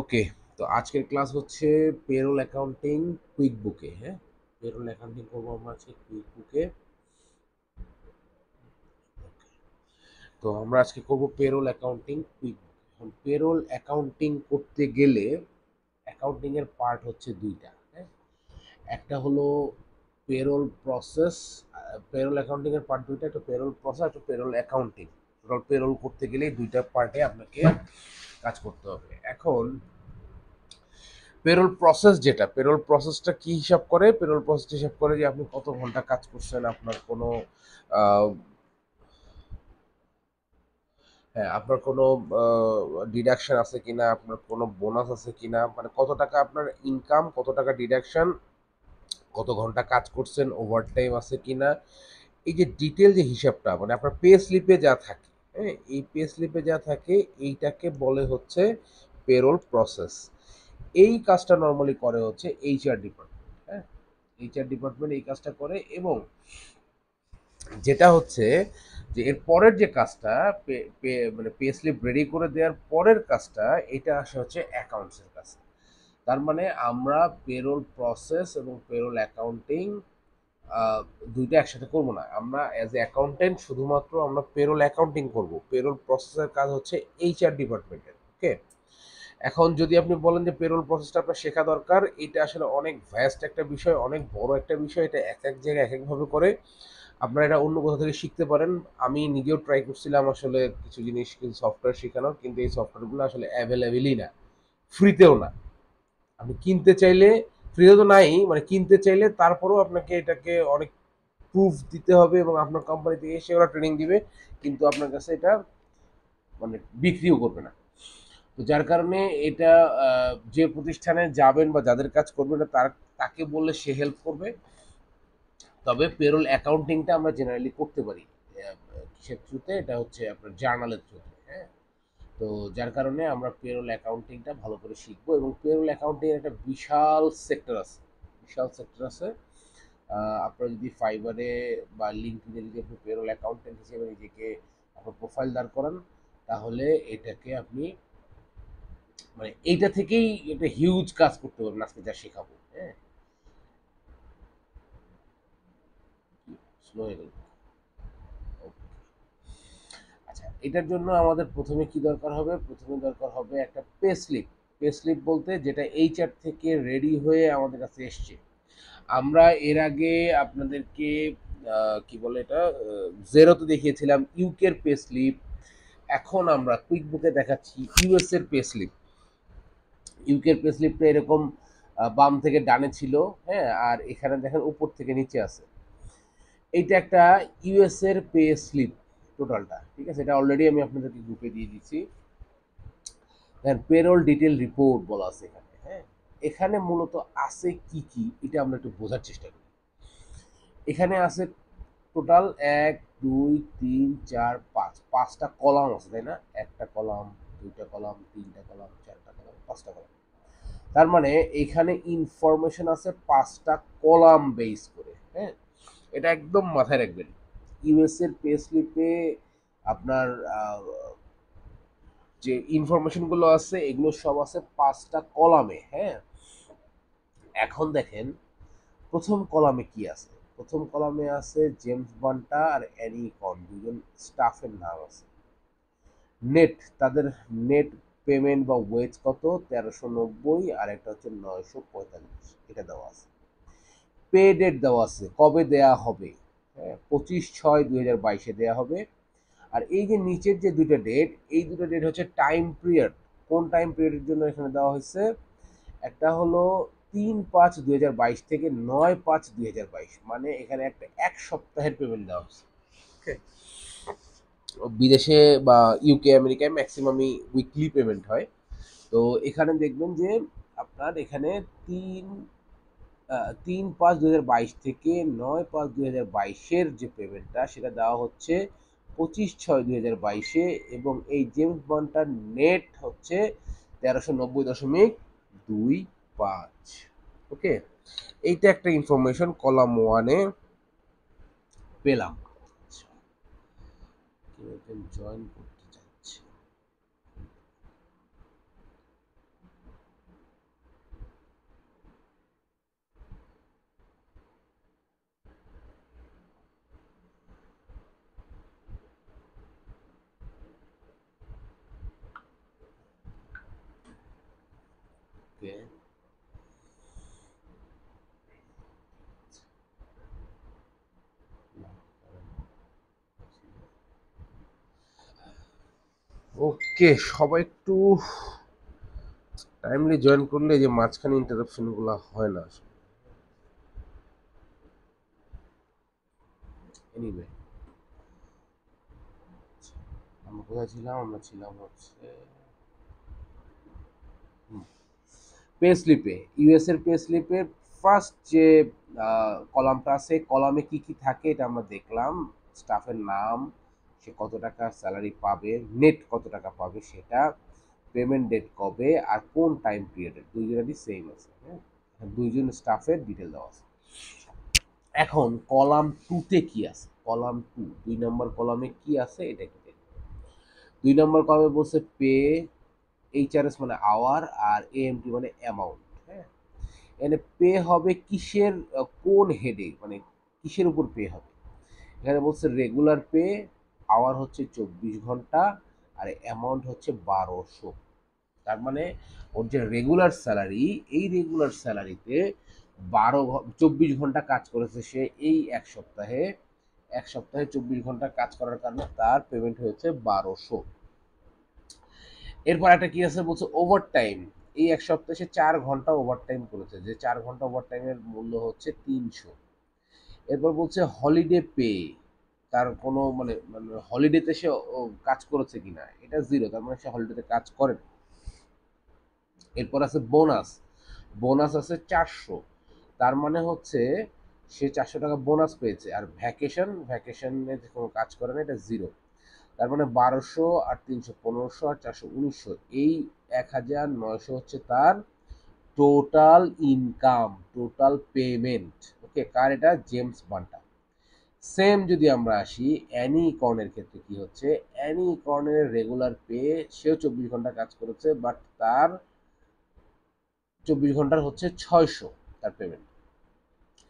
ওকে, তো আজকের ক্লাস হচ্ছে পেরোল অ্যাকাউন্টিং কুইক বুকে। হ্যাঁ, পেরোল অ্যাকাউন্টিং করবো আমরা আজকে কুইক বুকে। তো আমরা আজকে করব পেরোল অ্যাকাউন্টিং কুইক বুক। এখন পেরোল অ্যাকাউন্টিং করতে গেলে অ্যাকাউন্টিং এর পার্ট হচ্ছে দুইটা। হ্যাঁ, একটা হলো পেরোল প্রসেস। পেরোল অ্যাকাউন্টিং এর পার্ট দুইটা, একটা পেরোল প্রসেস, একটা পেরোল অ্যাকাউন্টিং। টোটাল পেরোল করতে গেলে দুইটা পার্টে আপনাকে কাজ করতে হবে। এখন পেরোল প্রসেস, যেটা পেরোল প্রসেসটা কি হিসাব করে, পেরোল প্রসেস হিসাব করে যে আপনি কত ঘন্টা কাজ করছেন, আপনার কোনো আহ, হ্যাঁ, আপনার কোনো ডিডাকশন আছে কিনা, আপনার কোনো বোনাস আছে কিনা, মানে কত টাকা আপনার ইনকাম, কত টাকা ডিডাকশন, কত ঘন্টা কাজ করছেন, ওভারটাইম আছে কিনা, এই যে ডিটেল যে হিসাবটা মানে আপনার পে স্লিপে যা থাকে। হ্যাঁ, এই পে স্লিপে যা থাকে এইটাকে বলে হচ্ছে পেরোল প্রসেস। এই কাজটা নর্মালি করে হচ্ছে এইচআর ডিপার্টমেন্ট। হ্যাঁ, এইচআর ডিপার্টমেন্ট এই কাজটা করে। এবং যেটা হচ্ছে যে এর পরের যে কাজটা, মানে পে স্লিপ রেডি করে দেওয়ার পরের কাজটা, এটা আসে হচ্ছে অ্যাকাউন্টসের কাছে। তার মানে আমরা পেরোল প্রসেস এবং পেরোল অ্যাকাউন্টিং দুইটা একসাথে করব না। আমরা অ্যাজ এ অ্যাকাউন্টেন্ট শুধুমাত্র আমরা পেরোল অ্যাকাউন্টিং করব, পেরোল প্রসেসের কাজ হচ্ছে এইচআর ডিপার্টমেন্টের। ওকে, এখন যদি আপনি বলেন যে পেরোল প্রসেসটা আপনার শেখা দরকার, এটা আসলে অনেক ভ্যাস্ট একটা বিষয়, অনেক বড় একটা বিষয়। এটা এক এক জায়গায় এক একভাবে করে। আপনারা এটা অন্য কোথাও থেকে শিখতে পারেন। আমি নিজেও ট্রাই করছিলাম আসলে কিছু জিনিস, কিছু সফটওয়্যার শেখানোর, কিন্তু এই সফটওয়্যারগুলো আসলে অ্যাভেলেবেলই না, ফ্রিতেও না। আপনি কিনতে চাইলে, ফ্রিতে তো নাই, মানে কিনতে চাইলে তারপরেও আপনাকে এটাকে অনেক প্রুফ দিতে হবে এবং আপনার কোম্পানি থেকে এসে ওরা ট্রেনিং দিবে, কিন্তু আপনার কাছে এটা মানে বিক্রিও করবে না। তো যার কারণে এটা যে প্রতিষ্ঠানে যাবেন বা যাদের কাজ করবেন তার, তাকে বললে সে হেল্প করবে। তবে পেরোল অ্যাকাউন্টিংটা আমরা জেনারেলি করতে পারি কিসের থ্রুতে, এটা হচ্ছে আপনার জার্নালের থ্রুতে। হ্যাঁ, তো যার কারণে আমরা পেরোল অ্যাকাউন্টিংটা ভালো করে শিখবো। এবং পেরোল অ্যাকাউন্টিং একটা বিশাল সেক্টর আছে, বিশাল সেক্টর আছে। আপনারা যদি ফাইবারে বা লিঙ্কডইনে যদি আপনি পেরোল অ্যাকাউন্টেন্ট হিসেবে নিজেকে আপনার প্রোফাইল দাঁড় করান, তাহলে এটাকে আপনি মানে এইটা থেকেই একটা হিউজ কাজ করতে পারবেন আজকে যা শেখাবো। হ্যাঁ, স্লো হয়ে গেল। আচ্ছা, এটার জন্য আমাদের প্রথমে কি দরকার হবে, প্রথমে দরকার হবে একটা পে স্লিপ। পে স্লিপ বলতে যেটা এইচআর থেকে রেডি হয়ে আমাদের কাছে এসছে। আমরা এর আগে আপনাদেরকে কি বলে এটা, জেরোতে দেখিয়েছিলাম ইউকের পে স্লিপ। এখন আমরা কুইক বুকে দেখাচ্ছি ইউএস এর পে স্লিপ। ইউকের পে স্লিপটা এরকম বাম থেকে ডানে ছিল। হ্যাঁ, আর এখানে দেখেন উপর থেকে নিচে আছে। এইটা একটা ইউএস এর পে স্লিপ টোটালটা, ঠিক আছে? এটা অলরেডি আমি আপনাদেরকে গ্রুপে দিয়ে দিচ্ছি। দেখেন পেরোল ডিটেল রিপোর্ট বলা আছে এখানে। হ্যাঁ, এখানে মূলত আছে কি কি এটা আমরা একটু বোঝার চেষ্টা করি। এখানে আছে টোটাল 1 2 3 4 5 পাঁচটা কলাম আছে, তাই না? একটা কলাম, দুইটা কলাম, তিনটা কলাম, চারটা কলাম, পাঁচটা কলাম। তার মানে এখানে ইনফরমেশন আছে পাঁচটা কলাম বেস করে। হ্যাঁ, এটা একদম মাথায় রাখবেন। ইউএস এর পে স্লিপে আপনার যে ইনফরমেশন গুলো আছে এগুলো সব আছে পাঁচটা কলামে। হ্যাঁ, এখন দেখেন প্রথম কলামে কি আছে। প্রথম কলামে আছে জেমস বান্টা আর অ্যানি কন, দুজন স্টাফের নাম আছে। নেট, তাদের নেট পেমেন্ট বা ওয়েজ কত, 1390, আর একটা হচ্ছে 945, এটা দেওয়া আছে। পে ডেট দেওয়া আছে, কবে দেয়া হবে। হ্যাঁ, 25/6/2022 দেয়া হবে। আর এই যে নিচের যে দুইটা ডেট, এই দুটো ডেট হচ্ছে টাইম পিরিয়ড। কোন টাইম পিরিয়ডের জন্য এখানে দেওয়া হয়েছে? একটা হলো 3/5/2022 থেকে 9/5/2022, মানে এখানে একটা 1 সপ্তাহের পেমেন্ট দেওয়া হচ্ছে। ওকে, বিদেশে বা ইউকে আমেরিকায় ম্যাক্সিমামই উইকলি পেমেন্ট হয়। তো এখানে দেখবেন যে আপনার এখানে তিন 3/5/2022 থেকে 9/5/2022 যে পেমেন্টটা সেটা দেওয়া হচ্ছে 25/6/2022। এবং এই জেমস বন্ডটার নেট হচ্ছে 1390.25। ওকে, এইটা একটা ইনফরমেশন কলাম ওয়ানে পেলাম। জয়েন করতে চাচ্ছি। ওকে, ওকে, সবাই একটু টাইমলি জয়েন করলে যে মাঝখানে ইন্টারাপশন গুলো হয় না আসলে। এনিওয়ে, আমরা কোথায় ছিলাম? আমরা ছিলাম হচ্ছে পে স্লিপে। ইউএস এর পে স্লিপের ফার্স্ট যে কলামটা আছে, কলামে কি কি থাকে এটা আমরা দেখলাম। স্টাফের নাম, সে কত টাকা স্যালারি পাবে, নেট কত টাকা পাবে সেটা, পেমেন্ট ডেট কবে, আর কোন টাইম পিরিয়ডে, দুইজনেরই সেম আছে। হ্যাঁ, দুইজন স্টাফের ডিটেল দেওয়া আছে। এখন কলাম টুতে কি আছে, কলাম টু 2 নম্বর কলামে কি আছে এটা একটু দেখব। 2 নম্বর কলামে বলছে পে, এইচআরএস মানে আওয়ার, আর এএমটি মানে অ্যামাউন্ট। হ্যাঁ, এখানে পে হবে কিসের, কোন হেডে, মানে কিসের উপর পে হবে। এখানে বলছে রেগুলার পে, আওয়ার হচ্ছে 24 ঘন্টা, আর অ্যামাউন্ট হচ্ছে 1200। তার মানে ওর যে রেগুলার স্যালারি, এই রেগুলার স্যালারিতে 24 ঘন্টা কাজ করেছে সে এই এক সপ্তাহে। এক সপ্তাহে 24 ঘন্টা কাজ করার কারণে তার পেমেন্ট হয়েছে 1200। এরপর একটা কি আছে বলছে ওভার টাইম। এই এক সপ্তাহে সে 4 ঘন্টা ওভার টাইম করেছে, যে 4 ঘন্টা ওভার টাইমের মূল্য হচ্ছে 300। এরপর বলছে হলিডে পে, তার কোনো মানে মানে হলিডেতে সে কাজ করেছে কিনা, এটা জিরো, তার মানে সে হলিডেতে কাজ করে না। এরপর আছে বোনাস, বোনাস আছে 400, তার মানে হচ্ছে সে 400 টাকা বোনাস পেয়েছে। আর ভ্যাকেশন, ভ্যাকেশনে কোনো কাজ করে না, এটা জিরো। তার মানে 1200 আর 300 1500 আর 400 1900, এই 1900 হচ্ছে তার টোটাল ইনকাম, টোটাল পেমেন্ট। ওকে, কার এটা? জেমস বান্টা। সেম যদি আমরা আসি অ্যানি কর্নের ক্ষেত্রে, কি হচ্ছে অ্যানি কর্নের রেগুলার পে, সেও 24 ঘন্টা কাজ করেছে, বাট তার 24 ঘন্টার হচ্ছে 600 তার পেমেন্ট।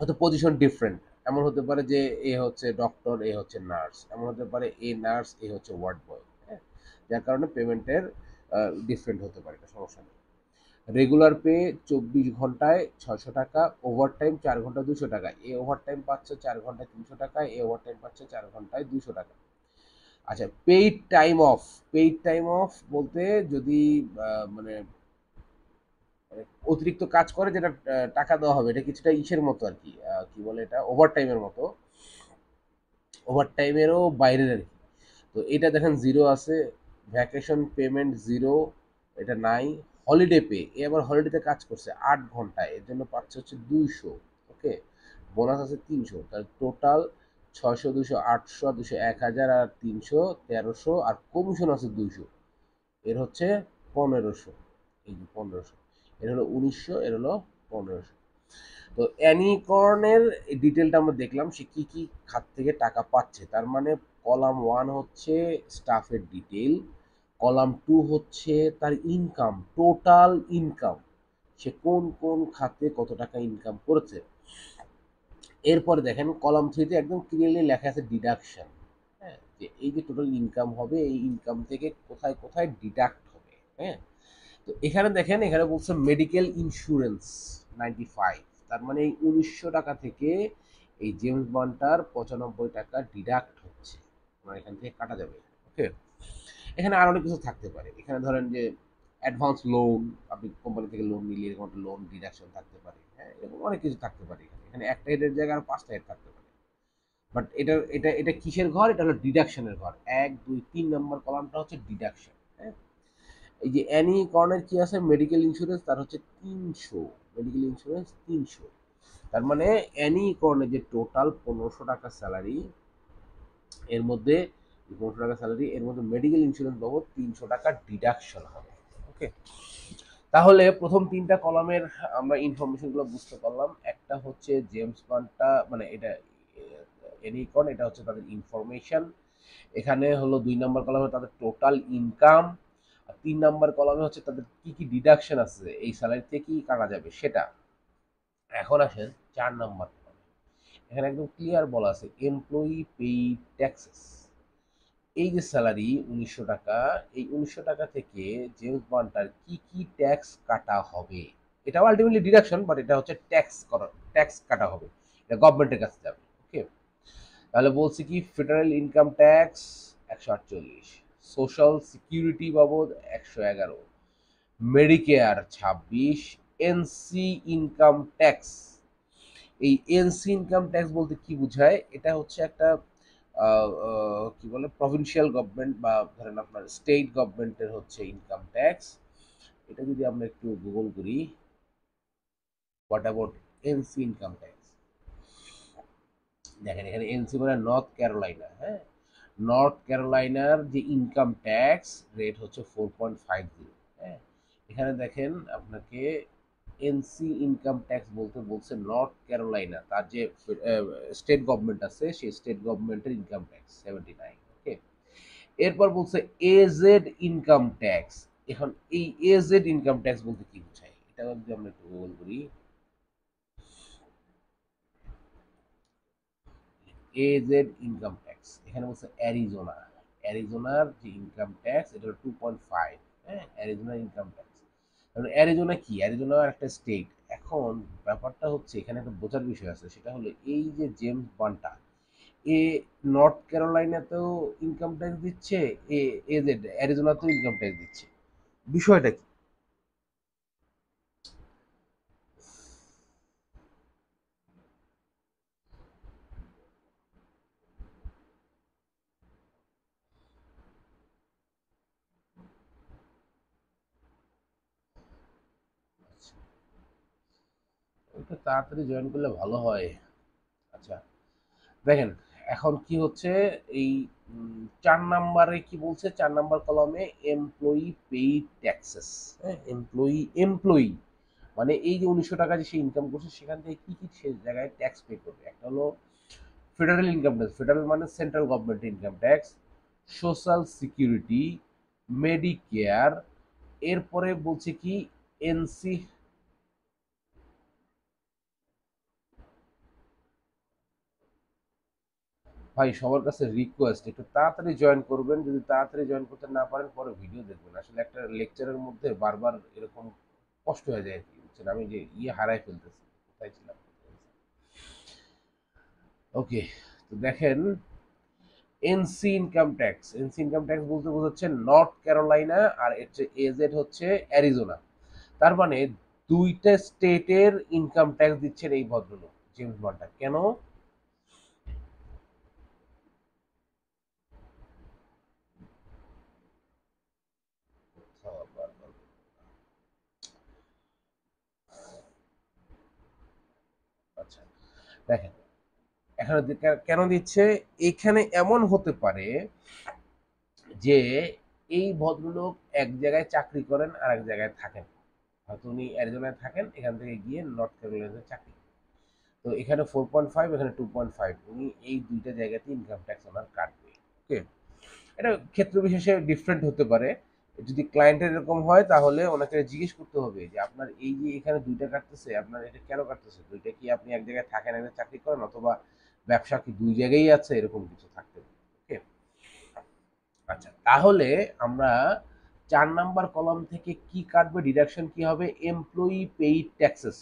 হয়তো পজিশন ডিফারেন্ট, এমন হতে পারে যে এ হচ্ছে ডক্টর, এ হচ্ছে নার্স, এমন হতে পারে এ নার্স, এ হচ্ছে ওয়ার্ড বয়। হ্যাঁ, যার কারণে পেমেন্টের ডিফারেন্ট হতে পারে, এটা সমস্যা নেই। রেগুলার পে 24 ঘন্টায় 600 টাকা, ওভার টাইম 4 ঘন্টা 200 টাকা, এ ওভার টাইম পাচ্ছে 4 ঘন্টায় 300 টাকা, এ ওভার টাইম পাচ্ছে 4 ঘন্টায় 200 টাকা। আচ্ছা, paid time of. Paid time of বলতে যদি মানে অতিরিক্ত কাজ করে যেটা টাকা দেওয়া হবে, এটা কিছুটা ইসের মতো আর কি, কি বলে এটা, ওভার টাইমের মতো, ওভার টাইমেরও বাইরের আর কি। তো এটা দেখেন জিরো আছে, ভ্যাকেশন পেমেন্ট জিরো, এটা নাই। হলিডে পে, এ আবার হলিডেতে কাজ করছে 8 ঘন্টায়, এর জন্য পাচ্ছে হচ্ছে 200। ওকে, বোনাস আছে 300, তাহলে টোটাল 600 200 800 200 1000 আর 300 1300, আর কমিশন আছে 200, এর হচ্ছে 1500। এই যে 1500, এর হলো 1900, এর হলো 1500। তো অ্যানিকর্নের ডিটেলটা আমরা দেখলাম সে কি কি খাত থেকে টাকা পাচ্ছে। তার মানে কলাম ওয়ান হচ্ছে স্টাফের ডিটেল, কলাম টু হচ্ছে তার ইনকাম, টোটাল ইনকাম, সে কোন কোন খাতে কত টাকা ইনকাম করেছে। এরপরে দেখেন কলাম থ্রিতে একদম ক্লিয়ারলি লেখা আছে ডিডাকশন। হ্যাঁ, যে এই যে টোটাল ইনকাম হবে, এই ইনকাম থেকে কোথায় কোথায় ডিডাক্ট হবে। হ্যাঁ, তো এখানে দেখেন, এখানে বলছে মেডিকেল ইন্স্যুরেন্স 95, তার মানে এই 1900 টাকা থেকে এই জেমস বন্ডটার 95 টাকা ডিডাক্ট হচ্ছে, মানে এখান থেকে কাটা যাবে। ওকে, এখানে আরো অনেক কিছু থাকতে পারে। এখানে ধরেন যে অ্যাডভান্স লোন, আপনি কোম্পানি থেকে লোন নিলে এরকম একটা লোন ডিডাকশন থাকতে পারে। হ্যাঁ, এরকম অনেক কিছু থাকতে পারে। এখানে এখানে একটা হেডের জায়গায় আর 5টা হেড থাকতে পারে। বাট এটা কিসের ঘর? এটা হলো ডিডাকশনের ঘর। 1 2 3 নম্বর কলামটা হচ্ছে ডিডাকশন। হ্যাঁ, এই যে অ্যানি কর্নের কি আছে, মেডিকেল ইন্স্যুরেন্স, তার হচ্ছে 300, মেডিকেল ইন্স্যুরেন্স 300। তার মানে অ্যানি কর্নের যে টোটাল 1500 টাকা স্যালারি, এর মধ্যে 1500 টাকা স্যালারি, এর মধ্যে মেডিকেল ইন্স্যুরেন্স বাবদ 300 টাকা ডিডাকশন হবে। ওকে, তাহলে প্রথম 3টা কলামের আমরা ইনফরমেশনগুলো বুঝতে পারলাম। একটা হচ্ছে জেমস বন্ডটা, মানে এটা এনিকন, এটা হচ্ছে তাদের ইনফরমেশন। এখানে হলো 2 নম্বর কলামে তাদের টোটাল ইনকাম, আর 3 নম্বর কলামে হচ্ছে তাদের কি কি ডিডাকশন আছে, এই স্যালারি থেকে কি কাটা যাবে সেটা। এখন আসেন 4 নম্বর কলামে, এখানে একদম ক্লিয়ার বলা আছে এমপ্লয়ি পেইড ট্যাক্সেস। এই যে স্যালারি 1900 টাকা, এই 1900 টাকা থেকে জেমস বন্ডার কি কি ট্যাক্স কাটা হবে। এটাও আলটিমেটলি ডিডাকশন, বাট এটা হচ্ছে ট্যাক্স কাটা হবে, এটা গভর্নমেন্টের কাছে যাবে। ওকে, তাহলে বলছি কি federal income tax 148, social security বাবদ 111, মেডিকেয়ার 26, এনসি ইনকাম ট্যাক্স। এই এনসি ইনকাম ট্যাক্স বলতে কি বোঝায়? এটা হচ্ছে একটা কি বলে প্রভিন্সিয়াল গভর্নমেন্ট বা ধরেন আপনার স্টেট গভর্নমেন্টের হচ্ছে ইনকাম ট্যাক্স। এটা যদি আমরা একটু গুগল করি, what about NC income tax, দেখেন এখানে এনসি মানে নর্থ ক্যারোলাইনা। হ্যাঁ, নর্থ ক্যারোলাইনার যে ইনকাম ট্যাক্স রেট হচ্ছে 4.50। হ্যাঁ, এখানে দেখেন আপনাকে এনসি ইনকাম ট্যাক্স বলতে বলছে নর্থ ক্যারোলাইনা, তার যে স্টেট গভর্নমেন্ট আছে সেই স্টেট গভর্নমেন্টের ইনকাম ট্যাক্স 79। ওকে, এরপর বলছে এজেড ইনকাম ট্যাক্স। এখন এই এজেড ইনকাম ট্যাক্স বলতে কি বোঝায়, এটা যদি আমরা একটু গুগল করি, এজেড ইনকাম ট্যাক্স এখানে বলছে অ্যারিজোনা, অ্যারিজোনার যে ইনকাম ট্যাক্স এটা হলো 2.5। হ্যাঁ, অ্যারিজোনার ইনকাম ট্যাক্স, কারণ অ্যারিজোনা কি, অ্যারিজোনা একটা স্টেট। এখন ব্যাপারটা হচ্ছে এখানে একটা বোঝার বিষয় আছে, সেটা হলো এই যে জেমস বান্টা, এ নর্থ ক্যারোলাইনাতেও ইনকাম ট্যাক্স দিচ্ছে, এ এজেড অ্যারিজোনাতেও ইনকাম ট্যাক্স দিচ্ছে, বিষয়টা কি? একটু তাড়াতাড়ি জয়েন করলে ভালো হয়। আচ্ছা, দেখেন এখন কি হচ্ছে, এই 4 নাম্বারে কি বলছে, 4 নাম্বার কলমে এমপ্লয়ি পেইড ট্যাক্সেস। হ্যাঁ, এমপ্লয়ি মানে এই যে 1900 টাকা যে সে ইনকাম করছে সেখান থেকে কি কি সে জায়গায় ট্যাক্স পে করবে। একটা হলো ফেডারেল ইনকাম ট্যাক্স, ফেডারেল মানে central government income tax, social security, Medicare, এরপরে বলছে কি এনসি। ভাই সবার কাছে রিকোয়েস্ট একটু তাড়াতাড়ি জয়েন করবেন, যদি তাড়াতাড়ি জয়েন করতে না পারেন পরে ভিডিও দেখবেন। আসলে একটা লেকচারের মধ্যে বারবার এরকম কষ্ট হয়ে যায় আর কি, বুঝছেন, আমি যে হারাই ফেলতেছি কোথায় ছিলাম। ওকে, তো দেখেন NC income tax, NC income tax বলতে বোঝাচ্ছে নর্থ ক্যারোলাইনা আর হচ্ছে এজেড হচ্ছে অ্যারিজোনা। তার মানে দুইটা স্টেটের ইনকাম ট্যাক্স দিচ্ছেন এই ভদ্রলোক জেমস বন্ডা। কেন? আচ্ছা, দেখেন এখানে কেন দিচ্ছে, এখানে এমন হতে পারে যে এই ভদ্রলোক এক জায়গায় চাকরি করেন আর এক জায়গায় থাকেন, হয়তো উনি অ্যারিজোনায় থাকেন, এখান থেকে গিয়ে নর্থ ক্যারোলাইনাতে চাকরি, তো এখানে 4.5 এখানে 2.5, উনি এই দুইটা জায়গাতে ইনকাম ট্যাক্স ওনার কাটবে। ওকে, এটা ক্ষেত্র বিশেষে ডিফারেন্ট হতে পারে। যদি ক্লায়েন্টের এরকম হয় তাহলে ওনাকে জিজ্ঞেস করতে হবে যে আপনার এই যে এখানে দুইটা কাটতেছে, আপনার এটা কেন কাটতেছে, দুইটা কি আপনি এক জায়গায় থাকেন এক জায়গায় চাকরি করেন, অথবা ব্যবসা কি দুই জায়গায় আছে, এরকম কিছু থাকতে পারে। ওকে, আচ্ছা তাহলে আমরা 4 নাম্বার কলাম থেকে কি কাটবে, ডিডাকশন কি হবে, এমপ্লয়ি পেইড ট্যাক্সেস,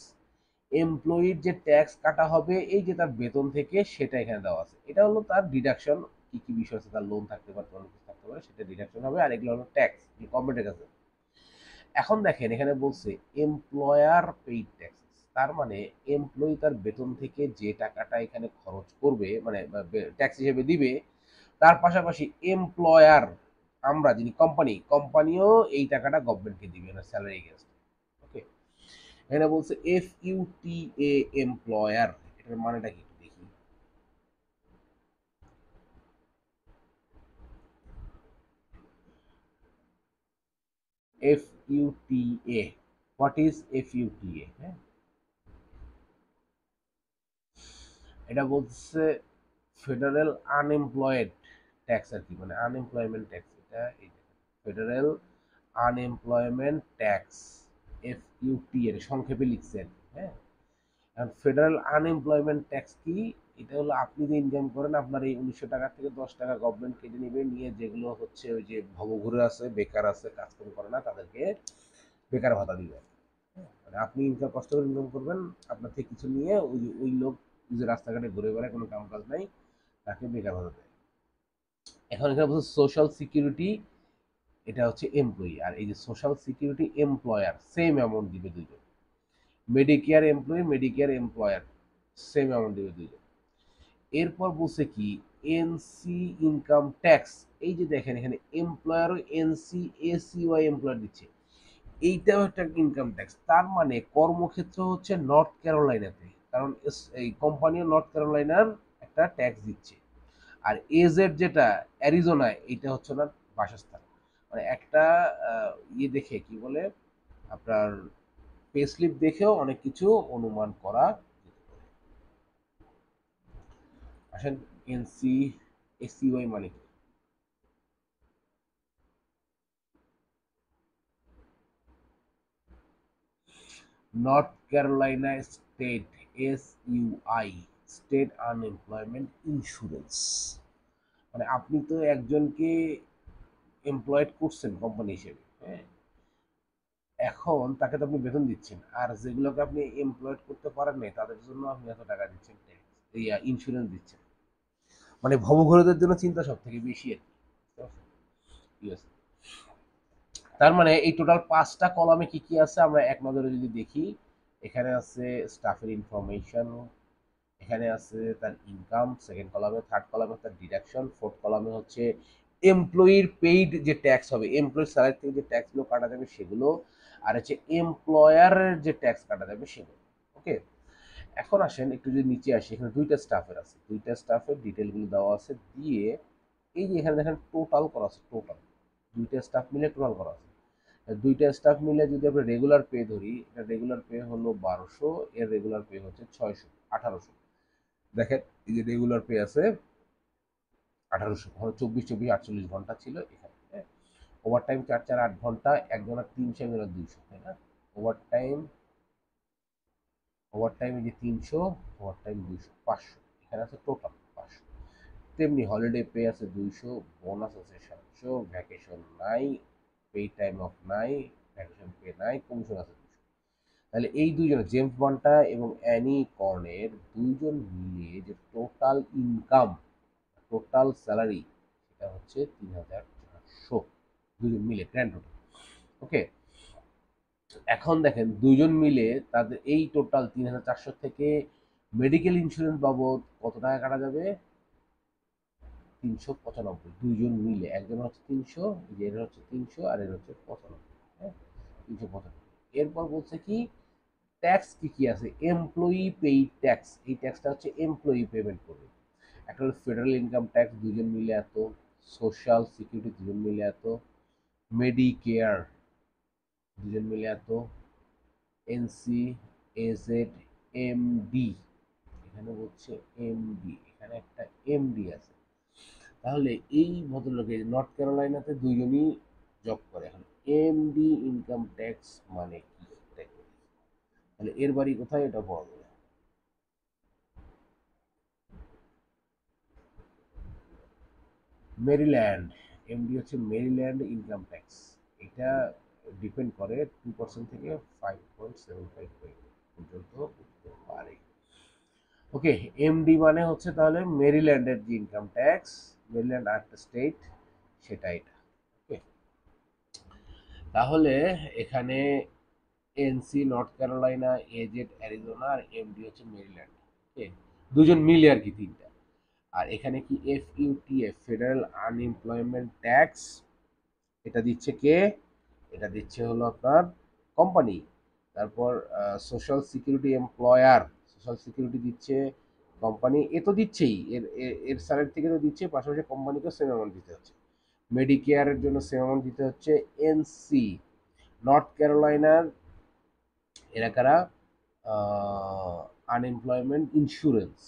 এমপ্লয়ির যে ট্যাক্স কাটা হবে এই যে তার বেতন থেকে, সেটা এখানে দেওয়া আছে। এটা হলো তার ডিডাকশন, কি কি বিষয় আছে, তার লোন থাকতে পারে, অনেক কিছু থাকতে পারে, সেটা ডিডাকশন হবে। আর এগুলো হলো ট্যাক্স গভর্নমেন্টের কাছে। এখন দেখেন এখানে বলছে এমপ্লয়ার পেইড ট্যাক্সেস, তার মানে এমপ্লয়ি তার বেতন থেকে যে টাকাটা এখানে খরচ করবে মানে ট্যাক্স হিসেবে দিবে, তার পাশাপাশি এমপ্লয়ার আমরা যিনি কোম্পানিও এই টাকাটা গভর্নমেন্টকে দিবে না স্যালারি এগেনস্ট। ওকে, এখানে বলছে FUTA এমপ্লয়ার, এটার মানেটা কি একটু দেখি। FUTA, what is FUTA? হ্যাঁ, এটা বলছে ফেডারেল আনএমপ্লয়েড ট্যাক্স আর কি, মানে আনএমপ্লয়মেন্ট ট্যাক্স। এটা ফেডারেল আনএমপ্লয়মেন্ট ট্যাক্স, FUTA এর সংক্ষেপে লিখছে আর কি। হ্যাঁ, ফেডারেল আনএমপ্লয়মেন্ট ট্যাক্স কি, এটা হলো আপনি যে ইনকাম করেন আপনার এই 1900 টাকা থেকে 10 টাকা গভর্নমেন্ট কেটে নিবে, নিয়ে যেগুলো হচ্ছে ওই যে ভবঘুরে আছে, বেকার আছে, কাজকর্ম করে না, তাদেরকে বেকার ভাতা দিবে। আপনি ইনকাম কষ্ট করে ইনকাম করবেন, আপনার থেকে কিছু নিয়ে ওই লোক যে রাস্তাঘাটে ঘুরে বেড়ায়, কোনো কাম কাজ নাই, তাকে বেকার ভাতা দেয়। এখন এখানে বলছে সোশ্যাল সিকিউরিটি, এটা হচ্ছে এমপ্লয়ি, আর এই যে social security employer same amount দিবে দুইজন। Medicare employee, Medicare employer same amount দিবে দুইজন। এরপর বলছে কি এনসি ইনকাম ট্যাক্স, এই যে দেখেন এখানে এমপ্লয়ারও এনসি এসিওয়াই এমপ্লয়ার দিচ্ছে, এইটাও একটা ইনকাম ট্যাক্স। তার মানে কর্মক্ষেত্র হচ্ছে নর্থ ক্যারোলাইনাতে, কারণ এই কোম্পানিও নর্থ ক্যারোলাইনার একটা ট্যাক্স দিচ্ছে। আর এজেড যেটা অ্যারিজোনায়, এইটা হচ্ছে না বাসস্থান। মানে একটা ইয়ে দেখে কি বলে আপনার পে স্লিপ দেখেও অনেক কিছু অনুমান করা যেতে পারে। আসেন এনসি এসিওয়াই মানে কি? North Carolina state, SUI, state unemployment insurance. মানে আপনি তো একজনকে এমপ্লয়েড করছেন কোম্পানি হিসেবে, হ্যাঁ, এখন তাকে তো আপনি বেতন দিচ্ছেন, আর যেগুলোকে আপনি এমপ্লয়েড করতে পারেন না তাদের জন্য আপনি এত টাকা দিচ্ছেন ট্যাক্স, ইন্স্যুরেন্স দিচ্ছেন। মানে ভবঘরদের জন্য চিন্তা সব থেকে বেশি আর কি আছে। তার মানে এই টোটাল 5টা কলামে কি কি আছে আমরা এক নজরে যদি দেখি, এখানে আছে স্টাফের ইনফরমেশন, এখানে আছে তার ইনকাম সেকেন্ড কলামে, থার্ড কলামে তার ডিডাকশন, ফোর্থ কলামে হচ্ছে এমপ্লয়ির পেইড যে ট্যাক্স হবে, এমপ্লয়ির স্যালারি থেকে যে ট্যাক্সগুলো কাটা যাবে সেগুলো, আর হচ্ছে এমপ্লয়ারের যে ট্যাক্স কাটা যাবে সেগুলো। ওকে, এখন আসেন একটু যদি নিচে আসি, এখানে দুইটা স্টাফের আছে, দুইটা স্টাফের ডিটেলগুলো দেওয়া আছে দিয়ে, এই যে এখানে দেখেন টোটাল করা আছে, টোটাল দুইটা স্টাফ মিলে টোটাল করা আছে। দুইটা স্টাফ মিলে যদি আমরা রেগুলার পে ধরি, এটা রেগুলার পে হলো 1200, এর রেগুলার পে হচ্ছে 600, 1800। দেখেন এই যে রেগুলার পে আছে 1800, 24 24 48 ঘন্টা ছিল এখানে, হ্যাঁ। ওভার টাইম 4 4 8 ঘন্টা, একজনের 300, একজনের 200, তাই না? ওভার টাইম, ওভার টাইম এই যে 300, ওভার টাইম 200, 500, এখানে আছে টোটাল 500। তেমনি হলিডে পে আছে 200, বোনাস আছে 700, ভ্যাকেশন নাই, পে টাইম অফ নাই, ভ্যাকেশন পে নাই, কমিশন আছে 200। তাহলে এই দুইজন জেমস বন্টা এবং অ্যানি কর্নের দুইজন মিলিয়ে যে টোটাল ইনকাম, টোটাল স্যালারি, সেটা হচ্ছে 3400, দুজন মিলে গ্র্যান্ড টোটাল। ওকে, এখন দেখেন দুইজন মিলে তাদের এই টোটাল 3400 থেকে মেডিকেল ইন্স্যুরেন্স বাবদ কত টাকা কাটা যাবে? 395, দুইজন মিলে, একজন হচ্ছে 300, এর হচ্ছে 300, আর এর হচ্ছে 95, হ্যাঁ, 395। এরপর বলছে কি ট্যাক্স কি কি আছে, এমপ্লয়ি পেইড ট্যাক্স, এই ট্যাক্সটা হচ্ছে এমপ্লয়ি পেমেন্ট করবে। একটা হলো ফেডারেল ইনকাম ট্যাক্স, দুজন মিলে এত, সোশ্যাল সিকিউরিটি দুজন মিলে এত, মেডিকেয়ার দুজন মিলে এত, এনসি, এজেড, এমডি, এখানে হচ্ছে এমডি, এখানে একটা এমডি আছে। তাহলে এই ভদ্রলোকের নর্থ ক্যারোলাইনাতে দুইজনই জব করে। এখন এমডি ইনকাম ট্যাক্স মানে কি, তাহলে এর বাড়ি কোথায় এটা পাওয়া যাবে? মেরিল্যান্ড, এমডি হচ্ছে মেরিল্যান্ড ইনকাম ট্যাক্স। এটা ডিপেন্ড করে 2% থেকে 5.75 পর্যন্ত উঠতে পারে। ওকে, এমডি মানে হচ্ছে তাহলে মেরিল্যান্ডের যে ইনকাম ট্যাক্স, মেরিল্যান্ড আরেকটা স্টেট, সেটা এটা। ওকে, তাহলে এখানে NC north Carolina, AZ Arizona, আর এমডি হচ্ছে মেরিল্যান্ড। ওকে, দুজন মিলে আর কি, তিনটা। আর এখানে কি এফইউটিএফ, ফেডারেল আনএমপ্লয়মেন্ট ট্যাক্স, এটা দিচ্ছে কে? এটা দিচ্ছে হলো আপনার কোম্পানি। তারপর social security employer, social security দিচ্ছে কোম্পানি, এ তো দিচ্ছেই, এর স্যালারি থেকে তো দিচ্ছে, পাশাপাশি কোম্পানিকেও সেম অ্যামাউন্ট দিতে হচ্ছে। মেডিকেয়ারের জন্য সেম অ্যামাউন্ট দিতে হচ্ছে এনসি। নর্থ ক্যারোলাইনার এরা কারা? আনএমপ্লয়মেন্ট ইন্স্যুরেন্স,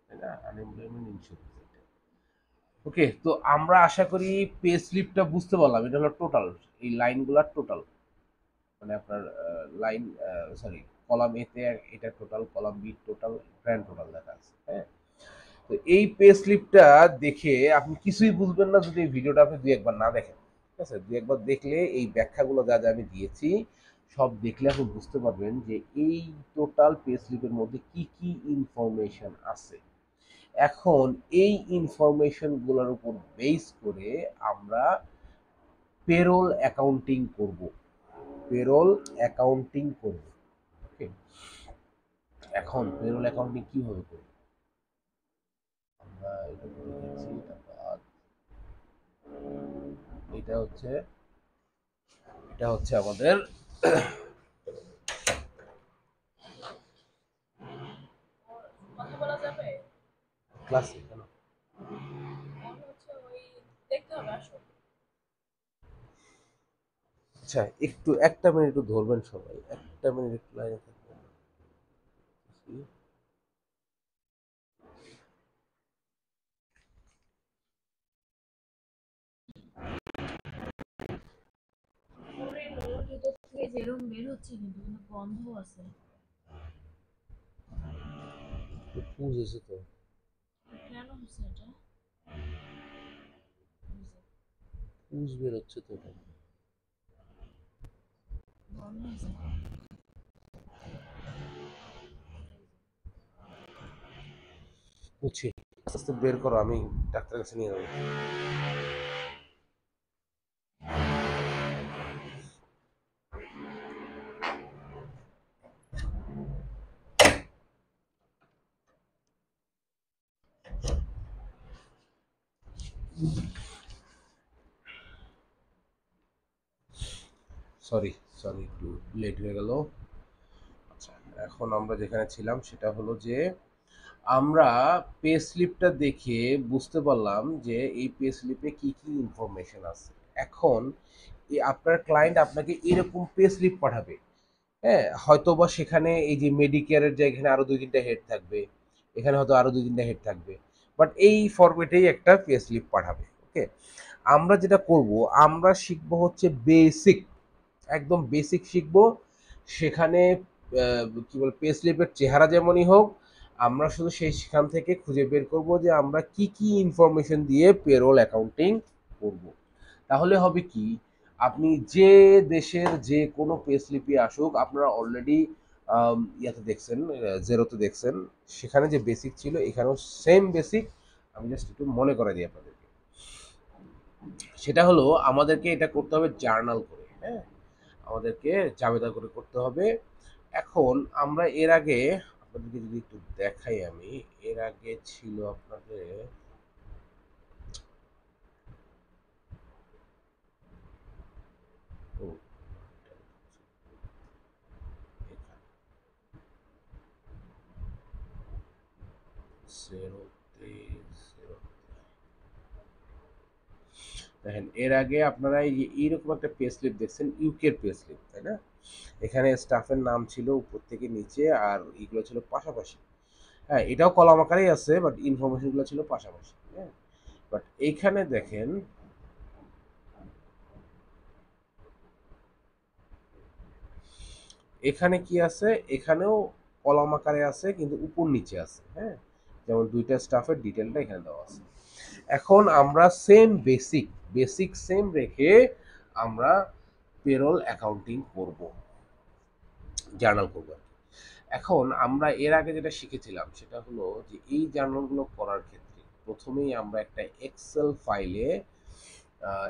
তাই না? Unemployment insurance. ওকে, তো আমরা আশা করি পে স্লিপটা বুঝতে পারলাম, এটা হলো টোটাল, এই লাইনগুলোর টোটাল, মানে আপনার লাইন, সরি, কলাম এতে এটা total, column B total, grand total দেখা আছে, হ্যাঁ। তো এই পে স্লিপটা দেখে আপনি কিছুই বুঝবেন না যদি এই ভিডিওটা আপনি দুই একবার না দেখেন, ঠিক আছে? দুই একবার দেখলে এই ব্যাখ্যাগুলো যা যা আমি দিয়েছি সব দেখলে আপনি বুঝতে পারবেন যে এই টোটাল পে স্লিপের মধ্যে কি কি ইনফরমেশন আছে। এখন এই ইনফরমেশনগুলোর উপর বেস করে আমরা পেরোল অ্যাকাউন্টিং করব। পেরোল অ্যাকাউন্টিং করব। ওকে, এখন পেরোল অ্যাকাউন্টিং কিভাবে করব আমরা এটা দেখেছি। এটা বাদ, এটা হচ্ছে আমাদের কথা বলা যাবে? ক্লাসে কেন। মনে হচ্ছে ওই দেখতে হবে আসো। আচ্ছা, একটু একটা মিনিট একটু ধরবেন সবাই, একটা মিনিট একটু লাইনে থাকবেন। ওরে ওর ভিতর থেকে যেরকম বের হচ্ছে কিন্তু কোনো গন্ধ আছে। পুজ এসে তো কেন হচ্ছে এটা? পুজ বের হচ্ছে তো, এটা গন্ধ হচ্ছে। বুঝছি, আস্তে আস্তে বের করো, আমি ডাক্তারের কাছে নিয়ে যাবো। সরি, সরি, একটু লেট হয়ে গেল। আচ্ছা, এখন আমরা যেখানে ছিলাম সেটা হলো যে আমরা পে স্লিপটা দেখে বুঝতে পারলাম যে এই পে স্লিপে কি কি ইনফরমেশন আছে। এখন আপনার ক্লায়েন্ট আপনাকে এরকম পে স্লিপ পাঠাবে। হ্যাঁ, হয়তোবা সেখানে এই যে মেডিকেয়ারের যে এখানে আরো দুই তিনটা হেড থাকবে, এখানে হয়তো আরো দুই তিনটা হেড থাকবে, বাট এই ফরম্যাটেই একটা পে স্লিপ পাঠাবে। ওকে, আমরা যেটা করব, আমরা শিখবো হচ্ছে বেসিক, একদম বেসিক শিখবো। সেখানে কি বলে, পে স্লিপের চেহারা যেমনই হোক, আমরা শুধু সেই সেখান থেকে খুঁজে বের করব যে আমরা কি কি ইনফরমেশন দিয়ে পেরোল অ্যাকাউন্টিং করব। তাহলে হবে কি, আপনি যে দেশের যে কোনো পে স্লিপই আসুক, আপনারা অলরেডি ইয়াতে দেখছেন, জেরোতে দেখছেন, সেখানে যে বেসিক ছিল এখানেও সেম বেসিক। আমি জাস্ট একটু মনে করে দিই আপনাদেরকে। সেটা হলো আমাদেরকে এটা করতে হবে জার্নাল করে। হ্যাঁ, আমাদেরকে জাবেদা করে করতে হবে। এখন আমরা এর আগে আপনাদেরকে যদি একটু দেখাই, আমি এর আগে ছিল আপনাদের ও, জেরোতে, দেখেন এর আগে আপনারা এই যে এইরকম একটা পে স্লিপ দেখছেন, ইউকের পে স্লিপ, তাই না? এখানে স্টাফের নাম ছিল উপর থেকে নিচে, আর এগুলো ছিল পাশাপাশি। হ্যাঁ, এটাও কলাম আকারেই আছে, বাট ইনফরমেশনগুলো ছিল পাশাপাশি। হ্যাঁ, বাট এইখানে দেখেন, এখানে কি আছে, এখানেও কলাম আকারে আছে কিন্তু উপর নিচে আছে। হ্যাঁ, যেমন দুইটা স্টাফের ডিটেলটা এখানে দেওয়া আছে। এখন আমরা সেম বেসিক, সেম রেখে আমরা পেরোল অ্যাকাউন্টিং করব, জার্নাল করব। এখন আমরা এর আগে যেটা শিখেছিলাম সেটা হলো যে এই জার্নালগুলো করার ক্ষেত্রে প্রথমেই আমরা একটা এক্সেল ফাইলে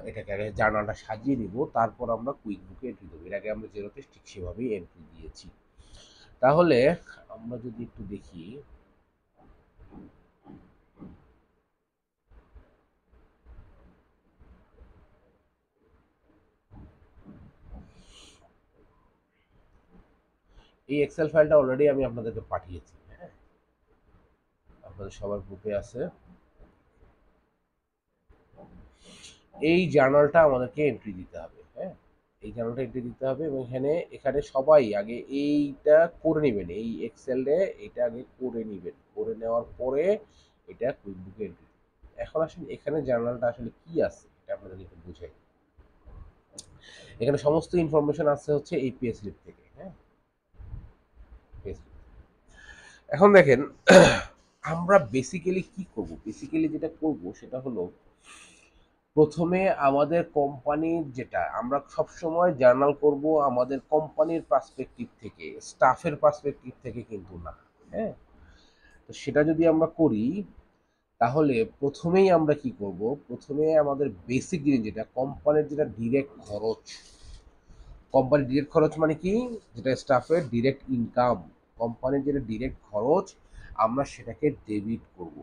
এটাকে আগে জার্নালটা সাজিয়ে নিব, তারপর আমরা কুইক বুকে এন্ট্রি দেবো। এর আগে আমরা যেরকম ঠিক সেভাবেই এন্ট্রি দিয়েছি। তাহলে আমরা যদি একটু দেখি, এই এক্সেল ফাইলটা অলরেডি আমি আপনাদেরকে পাঠিয়েছি। হ্যাঁ, আপনাদের সবার গ্রুপে আছে। এই জার্নালটা আমাদেরকে এন্ট্রি দিতে হবে। হ্যাঁ, এই জার্নালটা এন্ট্রি দিতে হবে, এবং এখানে এখানে সবাই আগে এইটা করে নেবেন, এই এক্সেলে এটা আগে করে নেবেন, করে নেওয়ার পরে এটা কুইকবুকে এন্ট্রি। এখন আসেন এখানে জার্নালটা আসলে কি আছে এটা আপনাদের একটু বুঝাই। এখানে সমস্ত ইনফরমেশন আছে হচ্ছে এই পে স্লিপ থেকে। হ্যাঁ, পে স্লিপ। এখন দেখেন আমরা বেসিক্যালি কি করব, বেসিক্যালি যেটা করব সেটা হলো প্রথমে আমাদের কোম্পানির যেটা আমরা সবসময় জার্নাল করব আমাদের কোম্পানির পার্সপেক্টিভ থেকে, স্টাফের পার্সপেক্টিভ থেকে কিন্তু না। হ্যাঁ, তো সেটা যদি আমরা করি তাহলে প্রথমেই আমরা কি করব, প্রথমে আমাদের বেসিক জিনিস যেটা কোম্পানির যেটা ডিরেক্ট খরচ, কোম্পানির ডিরেক্ট খরচ মানে কি, যেটা স্টাফের ডিরেক্ট ইনকাম, কোম্পানির যেটা ডিরেক্ট খরচ আমরা সেটাকে ডেবিট করব।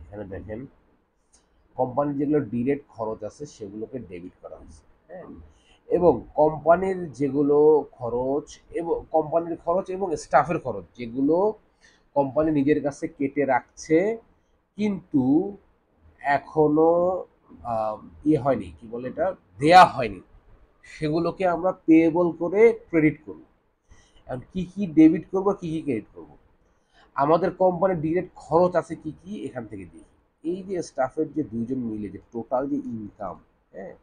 এখানে দেখেন কোম্পানির যেগুলো ডিরেক্ট খরচ আছে সেগুলোকে ডেবিট করা হচ্ছে। হ্যাঁ, এবং কোম্পানির যেগুলো খরচ এবং কোম্পানির খরচ এবং স্টাফের খরচ যেগুলো কোম্পানি নিজের কাছে কেটে রাখছে কিন্তু এখনো ইয়ে হয়নি, কি বলে এটা, দেয়া হয়নি, সেগুলোকে আমরা পেয়েবল করে ক্রেডিট করব। এখন কি কি ডেবিট করব কি কি ক্রেডিট করব, আমাদের কোম্পানির ডিরেক্ট খরচ আছে কি কি এখান থেকে দেখি। এই যে স্টাফের যে দুইজন মিলে যে টোটাল যে ইনকাম, হ্যাঁ,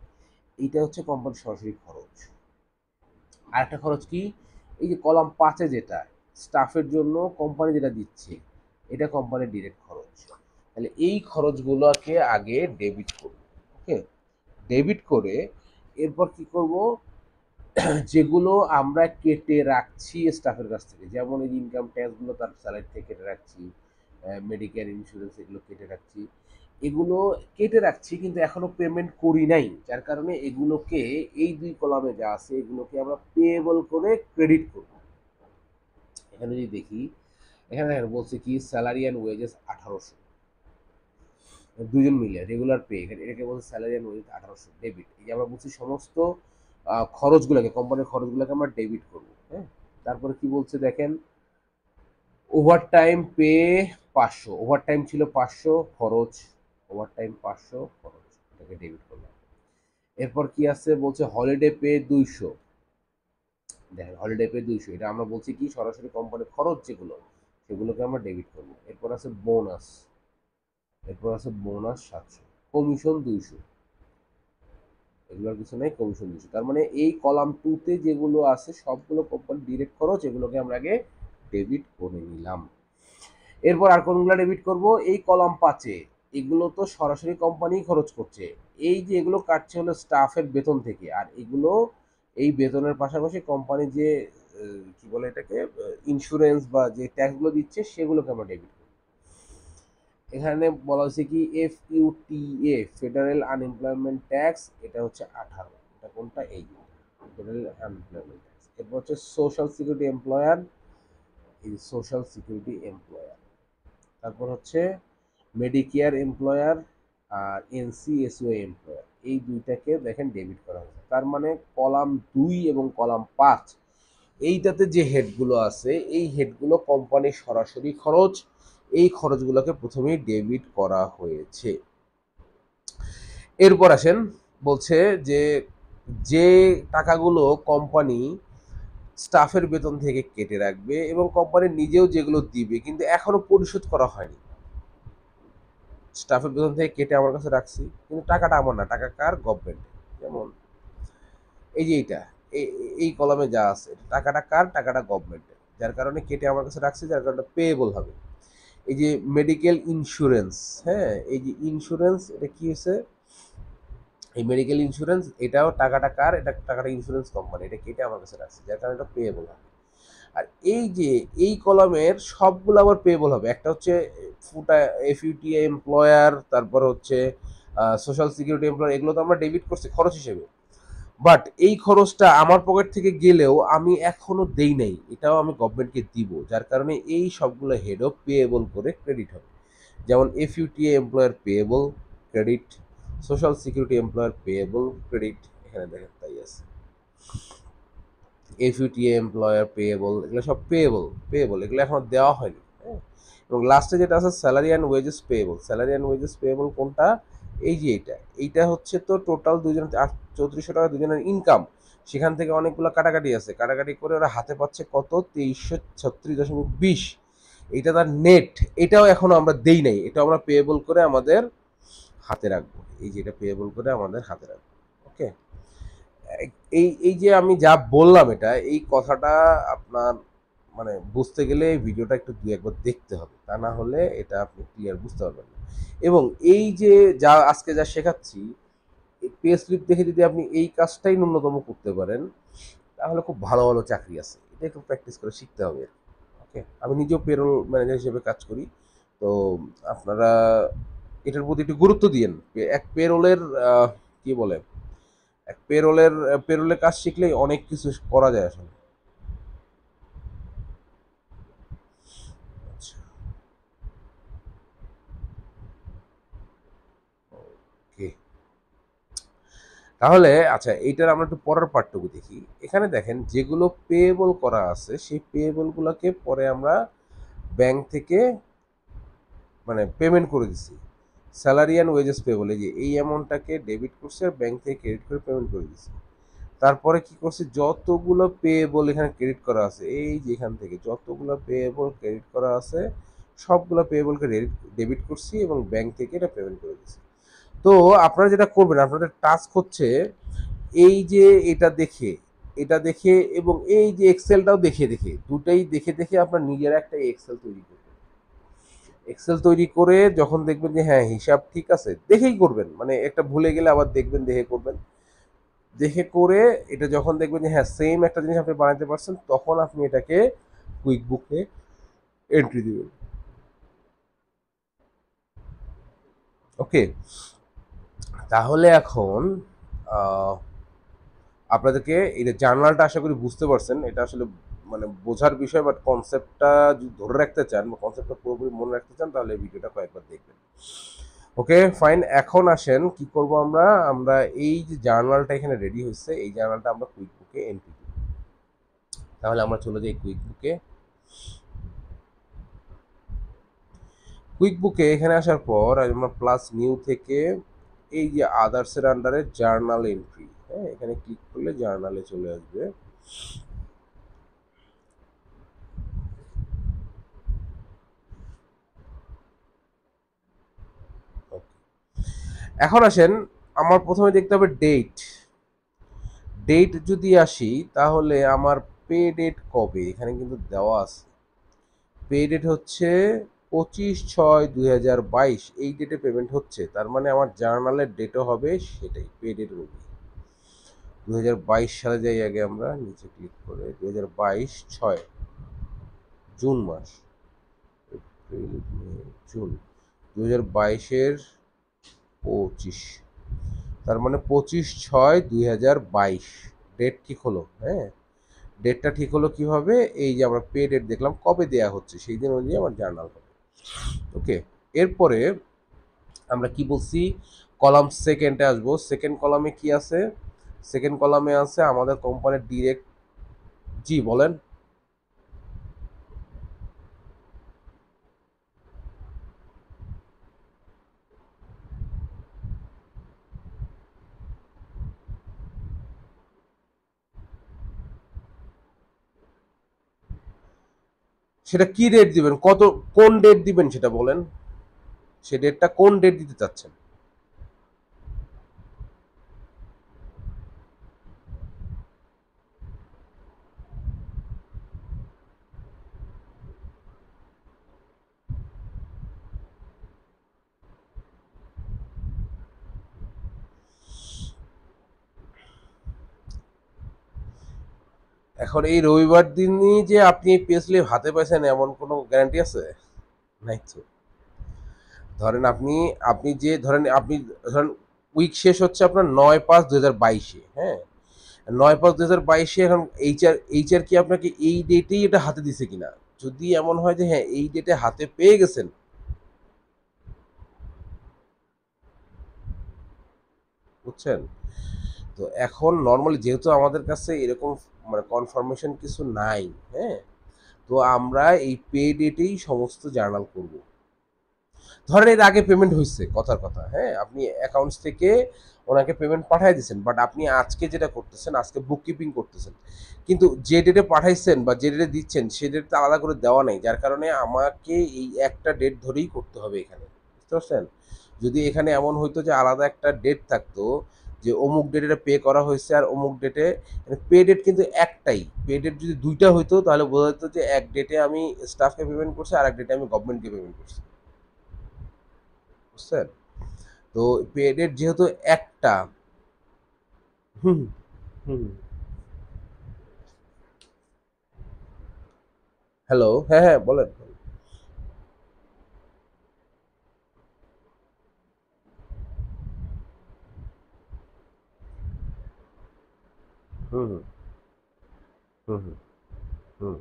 এইটা হচ্ছে কোম্পানির সরাসরি খরচ। আরেকটা খরচ কি, এই যে কলাম 5-এ যেটা স্টাফের জন্য কোম্পানি যেটা দিচ্ছে এটা কোম্পানির ডিরেক্ট খরচ। তাহলে এই খরচগুলোকে আগে ডেবিট করব। ওকে, ডেবিট করে এরপর কি করব, যেগুলো আমরা কেটে রাখছি স্টাফের কাছ থেকে, যেমন এই ইনকাম ট্যাক্সগুলো তার স্যালারি থেকে কেটে রাখছি, মেডিকেল ইন্স্যুরেন্স এগুলো কেটে রাখছি, এগুলো কেটে রাখছি কিন্তু এখনো পেমেন্ট করি নাই, যার কারণে এগুলোকে এই দুই কলামে যা আছে এগুলোকে আমরা পেয়েবল করে ক্রেডিট করব। এখানে যদি দেখি, এখানে দেখেন বলছে কি স্যালারি অ্যান্ড ওয়েজেস 1800, দুজন মিলে রেগুলার পে, এটাকে বলছে স্যালারি অ্যান্ড ওয়েজেস 1800 ডেবিট। এই যে আমরা বলছি সমস্ত খরচগুলোকে, কোম্পানির খরচগুলোকে আমরা ডেবিট করব। হ্যাঁ, তারপরে কি বলছে দেখেন, over time pay 500, over time ছিল 500 খরচ, ওভার টাইম 500 খরচ, এটাকে ডেবিট করলাম। এরপর কি আছে বলছে হলিডে পে 200, দেখেন হলিডে পে 200, এটা আমরা বলছি কি সরাসরি কোম্পানির খরচ যেগুলো সেগুলোকে আমরা ডেবিট করব। এরপর আছে বোনাস, এরপর আছে বোনাস 700, কমিশন 200, এগুলোর কিছু নেই, কমিশন 200। তার মানে এই কলাম 2-তে যেগুলো আছে সবগুলো কোম্পানির ডিরেক্ট খরচ, এগুলোকে আমরা আগে ডেবিট করে নিলাম। এরপর আর কোনগুলো ডেবিট করব, এই কলাম 5-এ এগুলো তো সরাসরি কোম্পানি খরচ করছে, এই যে এগুলো কাটছে হলো স্টাফের বেতন থেকে, আর এগুলো এই বেতনের পাশাপাশি কোম্পানি যে কি বলে এটাকে ইন্স্যুরেন্স বা যে ট্যাক্সগুলো দিচ্ছে সেগুলোকে আমরা ডেবিট করি। এখানে বলা হয়েছে কি FUTA ফেডারেল আনএমপ্লয়মেন্ট ট্যাক্স, এটা হচ্ছে 18, এটা কোনটা, এই ফেডারেল আনএমপ্লয়মেন্ট ট্যাক্স। এরপর হচ্ছে সোশ্যাল সিকিউরিটি এমপ্লয়ার, এই সোশ্যাল সিকিউরিটি এমপ্লয়ার। তারপর হচ্ছে মেডিকেয়ার এমপ্লয়ার আর NCSO এমপ্লয়ার, এই দুইটাকে দেখেন ডেবিট করা হয়েছে। তার মানে কলাম 2 এবং কলাম 5 এইটাতে যে হেডগুলো আছে এই হেডগুলো কোম্পানির সরাসরি খরচ, এই খরচগুলোকে প্রথমেই ডেবিট করা হয়েছে। এরপর আসেন, বলছে যে যে টাকাগুলো কোম্পানি স্টাফের বেতন থেকে কেটে রাখবে এবং কোম্পানি নিজেও যেগুলো দিবে কিন্তু এখনো পরিশোধ করা হয়নি, স্টাফের বেতন থেকে কেটে আমার কাছে রাখছি কিন্তু টাকাটা আমার না, টাকা কার, গভর্নমেন্ট। যেমন এই যে এইটা, এই কলমে যা আছে টাকাটা কার, টাকাটা গভর্নমেন্টের, যার কারণে কেটে আমার কাছে রাখছি, যার কারণে পেয়েবল হবে। এই যে মেডিকেল ইন্স্যুরেন্স, হ্যাঁ, এই যে ইন্স্যুরেন্স, এটা কি হয়েছে, এই মেডিকেল ইন্স্যুরেন্স এটাও টাকাটা কার, এটা টাকাটা ইন্স্যুরেন্স কোম্পানি, এটা কেটে আমার কাছে রাখছে, যার কারণে এটা পেয়েবল হবে। আর এই যে এই কলামের সবগুলো আবার পেয়েবল হবে, একটা হচ্ছে ফুটা FUTA এমপ্লয়ার, তারপর হচ্ছে সোশ্যাল সিকিউরিটি এমপ্লয়ার, এগুলো তো আমরা ডেবিট করছি খরচ হিসেবে, বাট এই খরচটা আমার পকেট থেকে গেলেও আমি এখনো দেই নাই, এটাও আমি গভর্নমেন্টকে দিব, যার কারণে এই সবগুলো হেডও পেয়েবল করে ক্রেডিট হবে। যেমন FUTA employer payable credit, social security employer payable credit, এখানে দেখেন তাই আছে। FUTA এমপ্লয়ার পেয়েবল, এগুলো সব পেয়েবল, পেয়েবল এগুলো এখনো দেওয়া হয়নি। হ্যাঁ, এবং লাস্টে যেটা আছে salary and wages payable, salary and wages payable কোনটা, এই যে এইটা হচ্ছে তো টোটাল দুজন 3400 টাকা দুজনের ইনকাম, সেখান থেকে অনেকগুলো কাটাকাটি আছে, কাটাকাটি করে ওরা হাতে পাচ্ছে কত 2336.20, এইটা তার নেট, এটাও এখনো আমরা দেই নাই, এটা আমরা পেয়েবল করে আমাদের হাতে রাখবো, এই যে এটা পেয়েবল করে আমাদের হাতে রাখবো। ওকে, এই এই যে আমি যা বললাম এটা এই কথাটা আপনার মানে বুঝতে গেলে এই ভিডিওটা একটু দুই একবার দেখতে হবে, তা না হলে এটা আপনি ক্লিয়ার বুঝতে পারবেন না। এবং এই যে যা আজকে যা শেখাচ্ছি, পে স্লিপ দেখে যদি আপনি এই কাজটাই ন্যূনতম করতে পারেন, তাহলে খুব ভালো ভালো চাকরি আছে। এটা একটু প্র্যাকটিস করে শিখতে হবে। ওকে, আমি নিজেও পেরোল ম্যানেজার হিসেবে কাজ করি। তো আপনারা এটার প্রতি একটু গুরুত্ব দিয়েন। এক পেরোলের কি বলে, এক পেরোলের কাজ শিখলেই অনেক কিছু করা যায় আসলে। আচ্ছা, ওকে। তাহলে আচ্ছা, এইটার আমরা একটু পরের পার্টটুকু দেখি। এখানে দেখেন যেগুলো পেয়েবল করা আছে সেই পেয়েবল গুলোকে পরে আমরা ব্যাংক থেকে মানে পেমেন্ট করে দিছি। স্যালারি অ্যান্ড ওয়েজেস পেয়েবল, এই যে এই অ্যামাউন্টটাকে ডেবিট করছে আর ব্যাংক থেকে ক্রেডিট করে পেমেন্ট করে দিছি। তারপরে কি করছি, যতগুলো পেয়েবল এখানে ক্রেডিট করা আছে, এই যে এখান থেকে যতগুলো পেয়েবল ক্রেডিট করা আছে সবগুলো পেয়েবলকে ডেবিট করছি এবং ব্যাংক থেকে এটা পেমেন্ট করে দিচ্ছি। তো আপনারা যেটা করবেন, আপনাদের টাস্ক হচ্ছে এই যে এটা দেখে এবং এই যে এক্সেলটাও দেখে দেখে, দুটাই দেখে দেখে আপনার নিজের একটা এক্সেল তৈরি করবেন। এক্সেল তৈরি করে যখন দেখবেন যে হ্যাঁ হিসাব ঠিক আছে, দেখেই করবেন, মানে একটা ভুলে গেলে আবার দেখবেন দেখে করবেন। দেখে করে এটা যখন দেখবেন যে হ্যাঁ সেম একটা জিনিস আপনি বানাতে পারছেন, তখন আপনি এটাকে কুইক বুকে এন্ট্রি দিবেন। ওকে, তাহলে এখন আহ, আপনাদেরকে এটা জার্নালটা আশা করি বুঝতে পারছেন। এটা আসলে মানে বোঝার বিষয়, বাট কনসেপ্টটা যদি ধরে রাখতে চান বা কনসেপ্টটা পুরোপুরি মনে রাখতে চান তাহলে এই ভিডিওটা কয়েকবার দেখবেন। ওকে ফাইন, এখন আসেন কি করব আমরা। আমরা এই যে জার্নালটা এখানে রেডি হয়েছে, এই জার্নালটা আমরা কুইক বুকে এন্ট্রি দিব। তাহলে আমরা চলে যাই কুইক বুকে। কুইক বুকে এখানে আসার পর আমরা প্লাস নিউ থেকে এই যে আদার্সের আন্ডারে জার্নাল এন্ট্রি, হ্যাঁ এখানে ক্লিক করলে জার্নালে চলে আসবে। এখন আসেন, আমার প্রথমে দেখতে হবে ডেট। ডেট যদি আসি তাহলে আমার পে ডেট কবে, এখানে কিন্তু দেওয়া আছে। পে ডেট হচ্ছে 25/6/2022, এই ডেটে পেমেন্ট হচ্ছে, তার মানে আমার জার্নালের ডেটও হবে সেটাই, পে ডেট অনুযায়ী। 2022 সালে যাই আগে, আমরা নিচে ক্লিক করে 2022/6 জুন মাস, এপ্রিল মে জুন, 2022-এর 25, তার মানে 25/6/2022 ডেট ঠিক হলো। হ্যাঁ, ডেটটা ঠিক হলো কিভাবে, এই যে আমরা পে ডেট দেখলাম কবে দেয়া হচ্ছে সেই দিন অনুযায়ী আমার জার্নাল হবে। ওকে, এরপরে আমরা কি বলছি, কলাম সেকেন্ডে আসবো। সেকেন্ড কলামে কি আছে, সেকেন্ড কলামে আছে আমাদের কোম্পানির ডিরেক্ট। জি বলেন। সেটা কি ডেট দিবেন, কোন ডেট দিবেন সেটা বলেন, সে ডেটটা কোন ডেট দিতে চাচ্ছেন। এখন এই রবিবার দিনই যে আপনি এই পে স্লিপ হাতে পাইছেন এমন কোনো গ্যারান্টি আছে? নাই তো। ধরেন আপনি আপনি যে ধরেন আপনি ধরেন উইক শেষ হচ্ছে আপনার 9/5/2022, হ্যাঁ, 9/5/2022 এখন এইচআর কি আপনাকে এই ডেটেই এটা হাতে দিছে কিনা, যদি এমন হয় যে হ্যাঁ এই ডেটে হাতে পেয়ে গেছেন, বুঝছেন। তো এখন নর্মালি যেহেতু আমাদের কাছে এরকম মানে কনফার্মেশন কিছু নাই, হ্যাঁ, তো আমরা এই পে ডেটেই সমস্ত জার্নাল করব। ধরেন এর আগে পেমেন্ট হয়েছে, কথার কথা, হ্যাঁ আপনি অ্যাকাউন্টস থেকে ওনাকে পেমেন্ট পাঠিয়ে দিয়েছেন, বাট আপনি আজকে যেটা করতেছেন, আজকে বুক কিপিং করতেছেন, কিন্তু যে ডেটে পাঠাইছেন বা যে ডেটে দিচ্ছেন সে ডেটটা আলাদা করে দেওয়া নেই, যার কারণে আমাকে এই একটা ডেট ধরেই করতে হবে এখানে, বুঝতে পারছেন। যদি এখানে এমন হইতো যে আলাদা একটা ডেট থাকতো, যে অমুক ডেটে পে করা হয়েছে আর অমুক ডেটে, পে ডেট কিন্তু একটাই। পে ডেট যদি দুইটা হইতো তাহলে বোঝা যেত যে এক ডেটে আমি স্টাফকে পেমেন্ট করছি আর এক ডেটে আমি গভর্নমেন্টকে পেমেন্ট করছি, বুঝছেন? তো পে ডেট যেহেতু একটা। হুম হুম। হ্যালো, হ্যাঁ হ্যাঁ বলেন। হুম হুম হুম হুম হুম।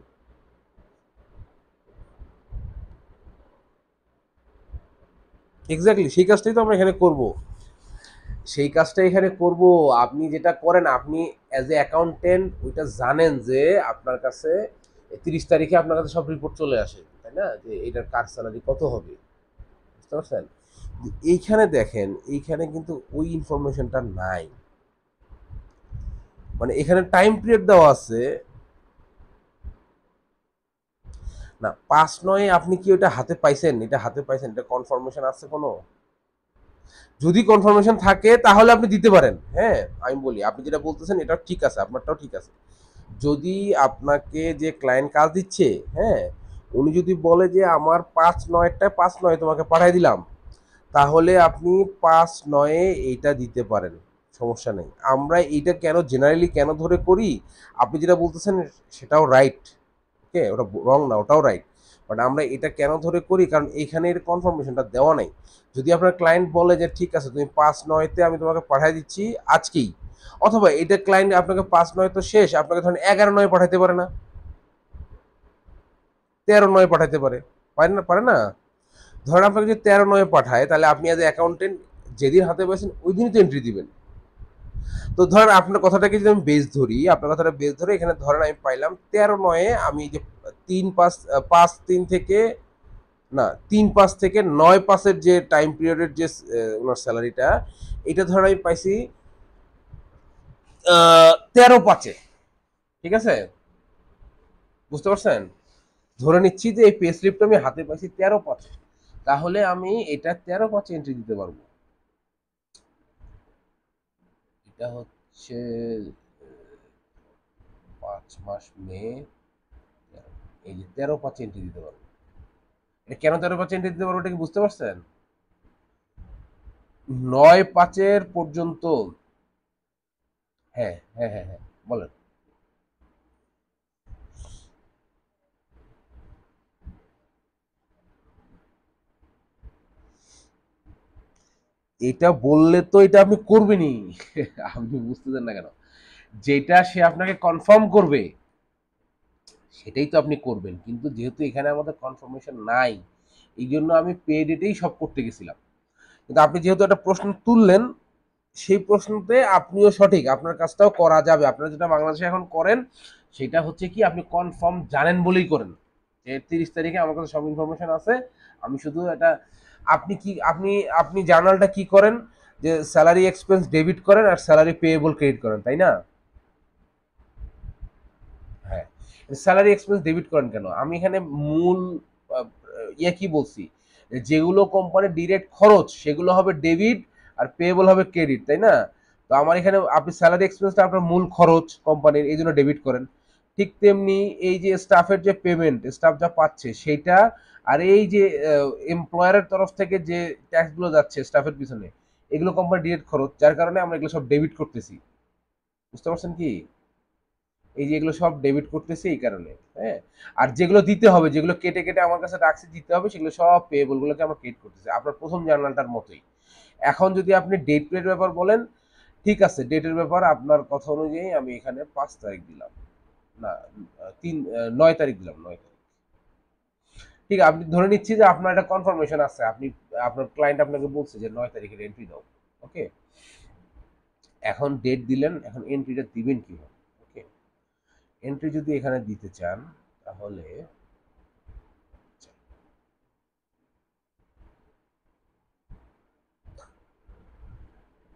এক্স্যাক্টলি সেই কাজটাই তো আমরা এখানে করব। সেই কাজটা এখানে করব। আপনি যেটা করেন, আপনি অ্যাজ এ অ্যাকাউন্টেন্ট ওইটা জানেন যে আপনার কাছে 30 তারিখে আপনার কাছে সব রিপোর্ট চলে আসে, তাই না, যে এটার কার স্যালারি কত হবে, বুঝতে পারছেন? এইখানে দেখেন, এইখানে কিন্তু ওই ইনফরমেশনটা নাই। মানে এখানে টাইম পিরিয়ড দেওয়া আছে। না, 5/9 আপনি কি ওটা হাতে পাইছেন? এটা হাতে পাইছেন, এটা কনফার্মেশন আছে কোনো? যদি কনফার্মেশন থাকে তাহলে আপনি দিতে পারেন, হ্যাঁ। আমি বলি, আপনি যেটা বলতেছেন এটা ঠিক আছে, আপনারটাও ঠিক আছে। যদি আপনাকে যে ক্লায়েন্ট কাজ দিচ্ছে, হ্যাঁ, উনি যদি বলে যে আমার 5/9টায় 5/9 তোমাকে পাঠাই দিলাম, তাহলে আপনি 5/9 এইটা দিতে পারেন, সমস্যা নেই। আমরা এইটা কেন জেনারেলি কেন ধরে করি, আপনি যেটা বলতেছেন সেটাও রাইট, ওকে, ওটা রং না, ওটাও রাইট। বাট আমরা এটা কেন ধরে করি, কারণ এইখানে এর কনফার্মেশনটা দেওয়া নাই। যদি আপনার ক্লায়েন্ট বলে যে ঠিক আছে তুমি 5/9তে আমি তোমাকে পাঠিয়ে দিচ্ছি আজকেই, অথবা এটা ক্লায়েন্ট আপনাকে 5/9 তো শেষ, আপনাকে ধরেন 11/9 পাঠাতে পারে না, 13/9 পাঠাতে পারে, পারে না, পারে না? ধরেন আপনাকে যদি 13/9 পাঠায়, তাহলে আপনি অ্যাজ এ অ্যাকাউন্টেন্ট যেদিন হাতে পাইছেন ওই দিনই তো এন্ট্রি দিবেন। তো ধরেন আপনার কথাটাকে যদি আমি বেস ধরি, আপনার কথাটা বেস ধরে এখানে ধরেন আমি পাইলাম 13/9, আমি যে 5/3 থেকে, না 3/5 থেকে 9/5-এর যে টাইম পিরিয়ডের যে ওনার স্যালারিটা, এটা ধরেন আমি পাইছি 13/5-এ, ঠিক আছে, বুঝতে পারছেন? ধরে নিচ্ছি যে এই পে স্লিপটা আমি হাতে পাইছি 13/5-এ, তাহলে আমি এটা 13/5-এ এন্ট্রি দিতে পারবো। এটা হচ্ছে 5 মাস মে, এই যে 13/5 এন্ট্রি দিতে পারবো। এটা কেন 13/5 এন্ট্রি দিতে পারবো এটা কি বুঝতে পারছেন? 9/5 পর্যন্ত। হ্যাঁ হ্যাঁ হ্যাঁ হ্যাঁ, বলেন। এটা বললে তো এটা আপনি করবেনই। আপনি বুঝতেছেন না কেন? যেটা সে আপনাকে কনফার্ম করবে সেটাই তো আপনি করবেন, কিন্তু যেহেতু এখানে আমাদের কনফার্মেশন নাই, এই জন্য আমি পে ডেটেই সব করতে গেছিলাম। কিন্তু আপনি যেহেতু একটা প্রশ্ন তুললেন, সেই প্রশ্নতে আপনিও সঠিক, আপনার কাজটাও করা যাবে। আপনারা যেটা বাংলাদেশে এখন করেন সেটা হচ্ছে কি, আপনি কনফার্ম জানেন বলেই করেন যে 30 তারিখে আমার কাছে সব ইনফরমেশন আছে, আমি শুধু এটা, আপনি কি আপনি আপনি জার্নালটা কি করেন, যে স্যালারি এক্সপেন্স ডেবিট করেন আর স্যালারি পেয়েবল ক্রেডিট করেন, তাই না? হ্যাঁ, স্যালারি এক্সপেন্স ডেবিট করেন কেন? আমি এখানে মূল আহ, কি বলছি, যেগুলো কোম্পানির ডিরেক্ট খরচ সেগুলো হবে ডেবিট আর পেয়েবল হবে ক্রেডিট, তাই না? তো আমার এখানে আপনি স্যালারি এক্সপেন্সটা আপনার মূল খরচ কোম্পানির, এই জন্য ডেবিট করেন। ঠিক তেমনি এই যে স্টাফের যে পেমেন্ট, স্টাফ যা পাচ্ছে সেইটা, আর এই যে এমপ্লয়ারের তরফ থেকে যে ট্যাক্সগুলো যাচ্ছে স্টাফের পিছনে, এগুলো কোম্পানি ডিরেক্ট খরচ, যার কারণে আমরা এগুলো সব ডেবিট করতেছি, বুঝতে পারছেন কি? এই যে এগুলো সব ডেবিট করতেছি এই কারণে, হ্যাঁ। আর যেগুলো দিতে হবে, যেগুলো কেটে কেটে আমার কাছে রাখছি দিতে হবে, সেগুলো সব পেয়েবল গুলোকে আমরা ক্রেডিট করতেছি, আপনার প্রথম জার্নালটার মতোই। এখন যদি আপনি ডেট প্লেটের ব্যাপার বলেন, ঠিক আছে, ডেটের ব্যাপার আপনার কথা অনুযায়ী আমি এখানে 5 তারিখ দিলাম, না 9 তারিখ দিলাম, 9 তারিখ। ঠিক আছে, আপনি ধরে নিচ্ছি যে আপনার একটা কনফার্মেশন আছে, আপনি, আপনার ক্লায়েন্ট আপনাকে বলছে যে 9 তারিখের এন্ট্রি দাও, ওকে। এখন ডেট দিলেন, এখন এন্ট্রিটা দিবেন কিভাবে? ওকে, এন্ট্রি যদি এখানে দিতে চান তাহলে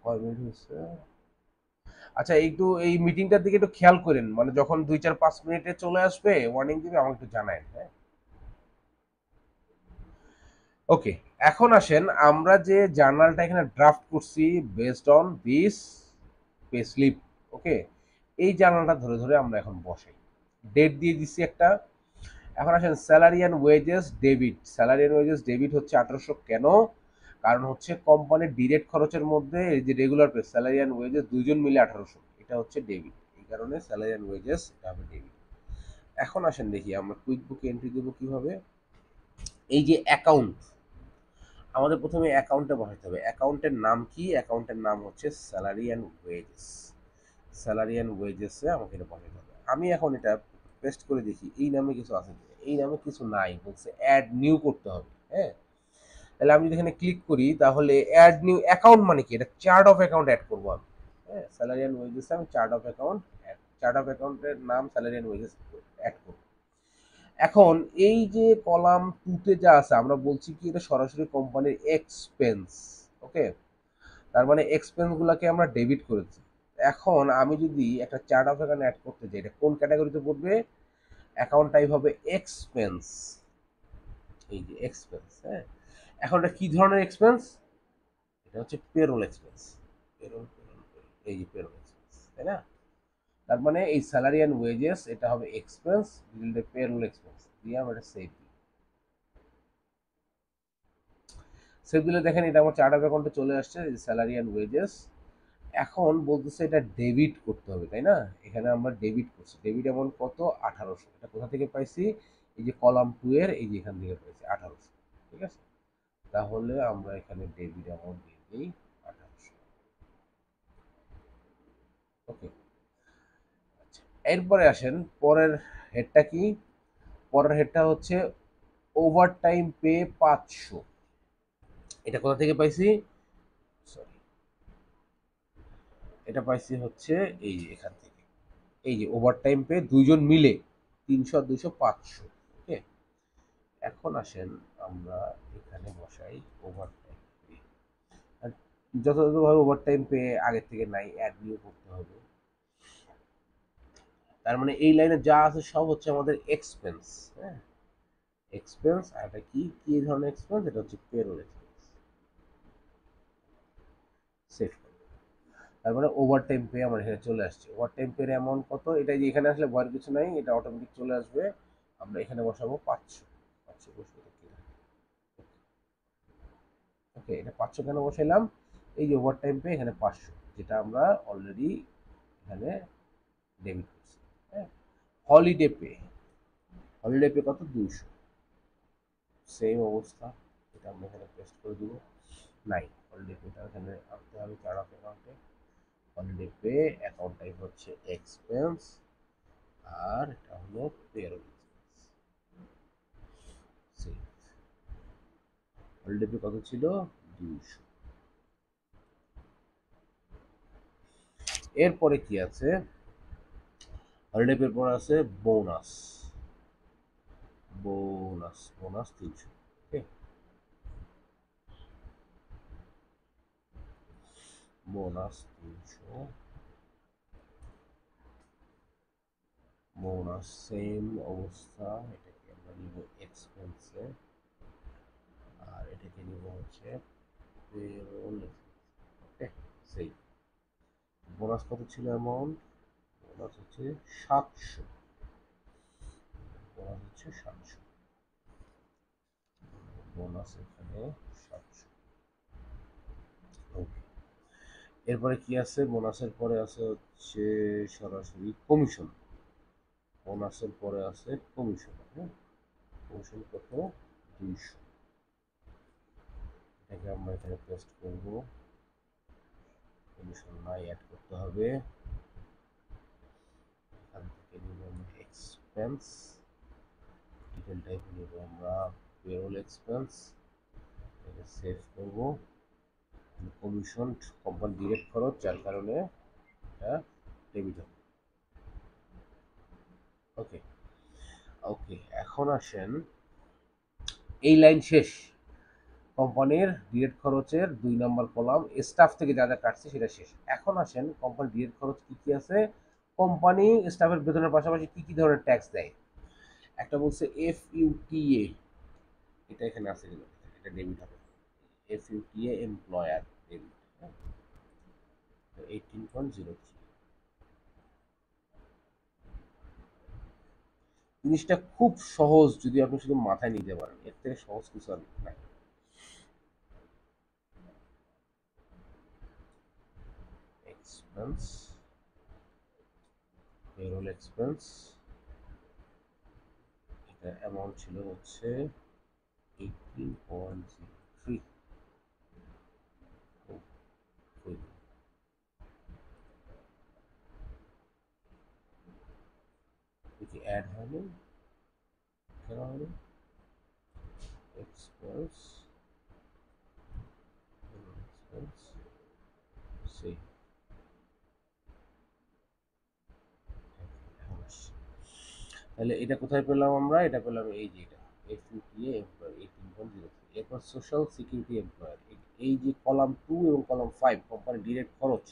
কয় মিনিট হয়েছে? আচ্ছা, একটু এই মিটিংটার দিকে একটু খেয়াল করেন, মানে যখন 2 4 5 মিনিটে চলে আসবে ওয়ার্নিং দিবে, আমাকে একটু জানায়েন, হ্যাঁ। ওকে, এখন আসেন, আমরা যে জার্নালটা এখানে ড্রাফট করছি based on this pay slip. Okay, এই জার্নালটা ধরে ধরে আমরা এখন বসাই, ডেট দিয়ে দিচ্ছি একটা। এখন আসেন salary and wages debit. Salary and wages debit হচ্ছে 1800। কেন? কারণ হচ্ছে কোম্পানির ডিরেক্ট খরচের মধ্যে এই যে regular pay, salary and wages দুইজন মিলে 1800, এটা হচ্ছে ডেবিট। এই কারণে স্যালারি অ্যান্ড ওয়েজেস এটা হবে ডেবিট। এখন আসেন দেখি আমরা কুইক বুকে এন্ট্রি দেবো কিভাবে। এই যে অ্যাকাউন্ট, আমাদের প্রথমে অ্যাকাউন্টে বসাতে হবে। অ্যাকাউন্টের নাম কি? অ্যাকাউন্টের নাম হচ্ছে salary and wages. Salary and ওয়েজেসে আমাকে এটা বসাতে হবে। আমি এখন এটা পেস্ট করে দেখি এই নামে কিছু আছে কিনা। এই নামে কিছু নাই, বলছে অ্যাড নিউ করতে হবে। হ্যাঁ, তাহলে আমি যদি এখানে ক্লিক করি তাহলে অ্যাড নিউ অ্যাকাউন্ট মানে কি? এটা চার্ট অফ অ্যাকাউন্ট অ্যাড করবো আমি। হ্যাঁ, স্যালারি অ্যান্ড ওয়েজেসে আমি chart of account, chart of অ্যাকাউন্টের নাম স্যালারি অ্যান্ড ওয়েজেস অ্যাড করবো। এখন এই যে কলাম টুতে যা আছে আমরা বলছি কি এটা সরাসরি কোম্পানির এক্সপেন্স। ওকে, তার মানে এক্সপেন্স গুলাকে আমরা ডেবিট করেছি। এখন আমি যদি একটা চার্ট অফ অ্যাকাউন্ট অ্যাড করতে চাই, এটা কোন ক্যাটাগরিতে পড়বে? অ্যাকাউন্ট টাইপ হবে এক্সপেন্স। এই যে এক্সপেন্স। হ্যাঁ, এখন এটা কি ধরনের এক্সপেন্স? এটা হচ্ছে পেরোল এক্সপেন্স। পেরোল, এই যে পেরোল এক্সপেন্স, তাই না? তার মানে এই স্যালারি অ্যান্ড ওয়েজেস এটা হবে এক্সপেন্স, পেরোল এক্সপেন্স দিয়ে আমরা এটা সেভ দিই। সেভ দিলে দেখেন এটা আমার চার্ট অফ অ্যাকাউন্টে চলে আসছে, স্যালারি অ্যান্ড ওয়েজেস। এখন বলতেছে এটা ডেবিট করতে হবে, তাই না? এখানে আমরা ডেবিট করছি, ডেবিট অ্যামাউন্ট কত? 1800। এটা কোথা থেকে পাইছি? এই যে কলাম টু এর এই যে এখান থেকে পাইছি 1800। ঠিক আছে, তাহলে আমরা এখানে ডেবিট অ্যামাউন্ট দিয়ে দিই 1800। ওকে, আচ্ছা, এরপরে আসেন পরের হেডটা কি? পরের হেডটা হচ্ছে ওভার টাইম পে 500। এটা কোথা থেকে পাইছি? সরি, এটা পাইছি হচ্ছে এই যে এখান থেকে। এই যে ওভার টাইম পে দুইজন মিলে 300 আর 200 500। ওকে, এখন আসেন আমরা এখানে বসাই ওভার টাইম পে। আর যথাযথভাবে ওভার টাইম পে আগের থেকে নাই, অ্যাড নিউ করতে হবে। তার মানে এই লাইনে যা আছে সব হচ্ছে আমাদের এক্সপেন্স। হ্যাঁ, এক্সপেন্স। আর এটা কি কি ধরনের এক্সপেন্স? এটা হচ্ছে পেরোল এক্সপেন্স। সেভ। তার মানে ওভার টাইম পে আমার এখানে চলে আসছে। ওভার টাইম পে এর অ্যামাউন্ট কত? এটা যে এখানে আসলে ভয়ের কিছু নাই, এটা অটোমেটিক চলে আসবে। আমরা এখানে বসাবো 500। 500 বসবে তো কি? ওকে, এটা 500 কেন বসাইলাম? এই যে ওভার টাইম পে এখানে 500, যেটা আমরা অলরেডি এখানে ডেবিট করছি। হ্যাঁ, হলিডে পে, হলিডে পে কত? 200। সেম অবস্থা, এটা আমরা এখানে পেস্ট করে দিব। নাই, হলিডে পেটা এখানে আনতে হবে চার্ট অফ অ্যাকাউন্টে। হলিডে পে অ্যাকাউন্ট টাইপ হচ্ছে এক্সপেন্স, আর এটা হলো পেরোল এক্সপেন্স। হলিডে পে কত ছিল? 200। এরপরে কি আছে? হলিডে পে পর আছে বোনাস। Bonus, bonus 300। ওকে, বোনাস 300। বোনাস সেম অবস্থা, এটাকে আমরা নিব এক্সপেন্সে, আর এটাকে নিব হচ্ছে পেরোল। ওকে, সেই বোনাস কত ছিল অ্যামাউন্ট? বোনাস হচ্ছে 700। বোনাস হচ্ছে 700। বোনাস এখানে 700। ওকে, এরপরে কি আছে? বোনাসের পরে আছে হচ্ছে সরাসরি কমিশন। বোনাসের পরে আছে কমিশন। হ্যাঁ, কমিশন কত? 200। এটাকে আমরা এখানে পেস্ট করব। কমিশন নাই, অ্যাড করতে হবে। এখান থেকে নিব আমরা এক্সপেন্স, ডিটেল টাইপ নিব আমরা পেরোল এক্সপেন্স। এটাকে সেভ করব। কমিশন কোম্পানি ডিরেক্ট খরচ, যার কারণে এটা ডেবিট হবে। ওকে, ওকে, এখন আসেন এই লাইন শেষ। কোম্পানির ডিরেক্ট খরচের 2 নম্বর কলাম স্টাফ থেকে যা যা কাটছে সেটা শেষ। এখন আসেন কোম্পানির ডিরেক্ট খরচ কি কি আছে। কোম্পানি স্টাফের বেতনের পাশাপাশি কি কি ধরনের ট্যাক্স দেয়? একটা বলছে FUTA, এটা এখানে আছে কিনা, এটা ডেবিট হবে। FUTA employer debit. 18.03। জিনিসটা খুব সহজ যদি আপনি শুধু মাথায় নিতে পারেন, এর থেকে সহজ কিছু আর নাই। এক্সপেন্স, পেরোল এক্সপেন্স, এটা অ্যামাউন্ট ছিল হচ্ছে 18.03। কি অ্যাড হয়নি, কেন হয়নি? এক্সপেন্স, এক্সপেন্স, সেই তাহলে এটা কোথায় পেলাম আমরা? এটা পেলাম এই যে এটা এফইউটিএ এমপ্লয় 18.03। এরপর সোশ্যাল সিকিউরিটি এমপ্লয়ার, এই যে কলাম 2 এবং কলাম 5 কোম্পানি ডিরেক্ট খরচ,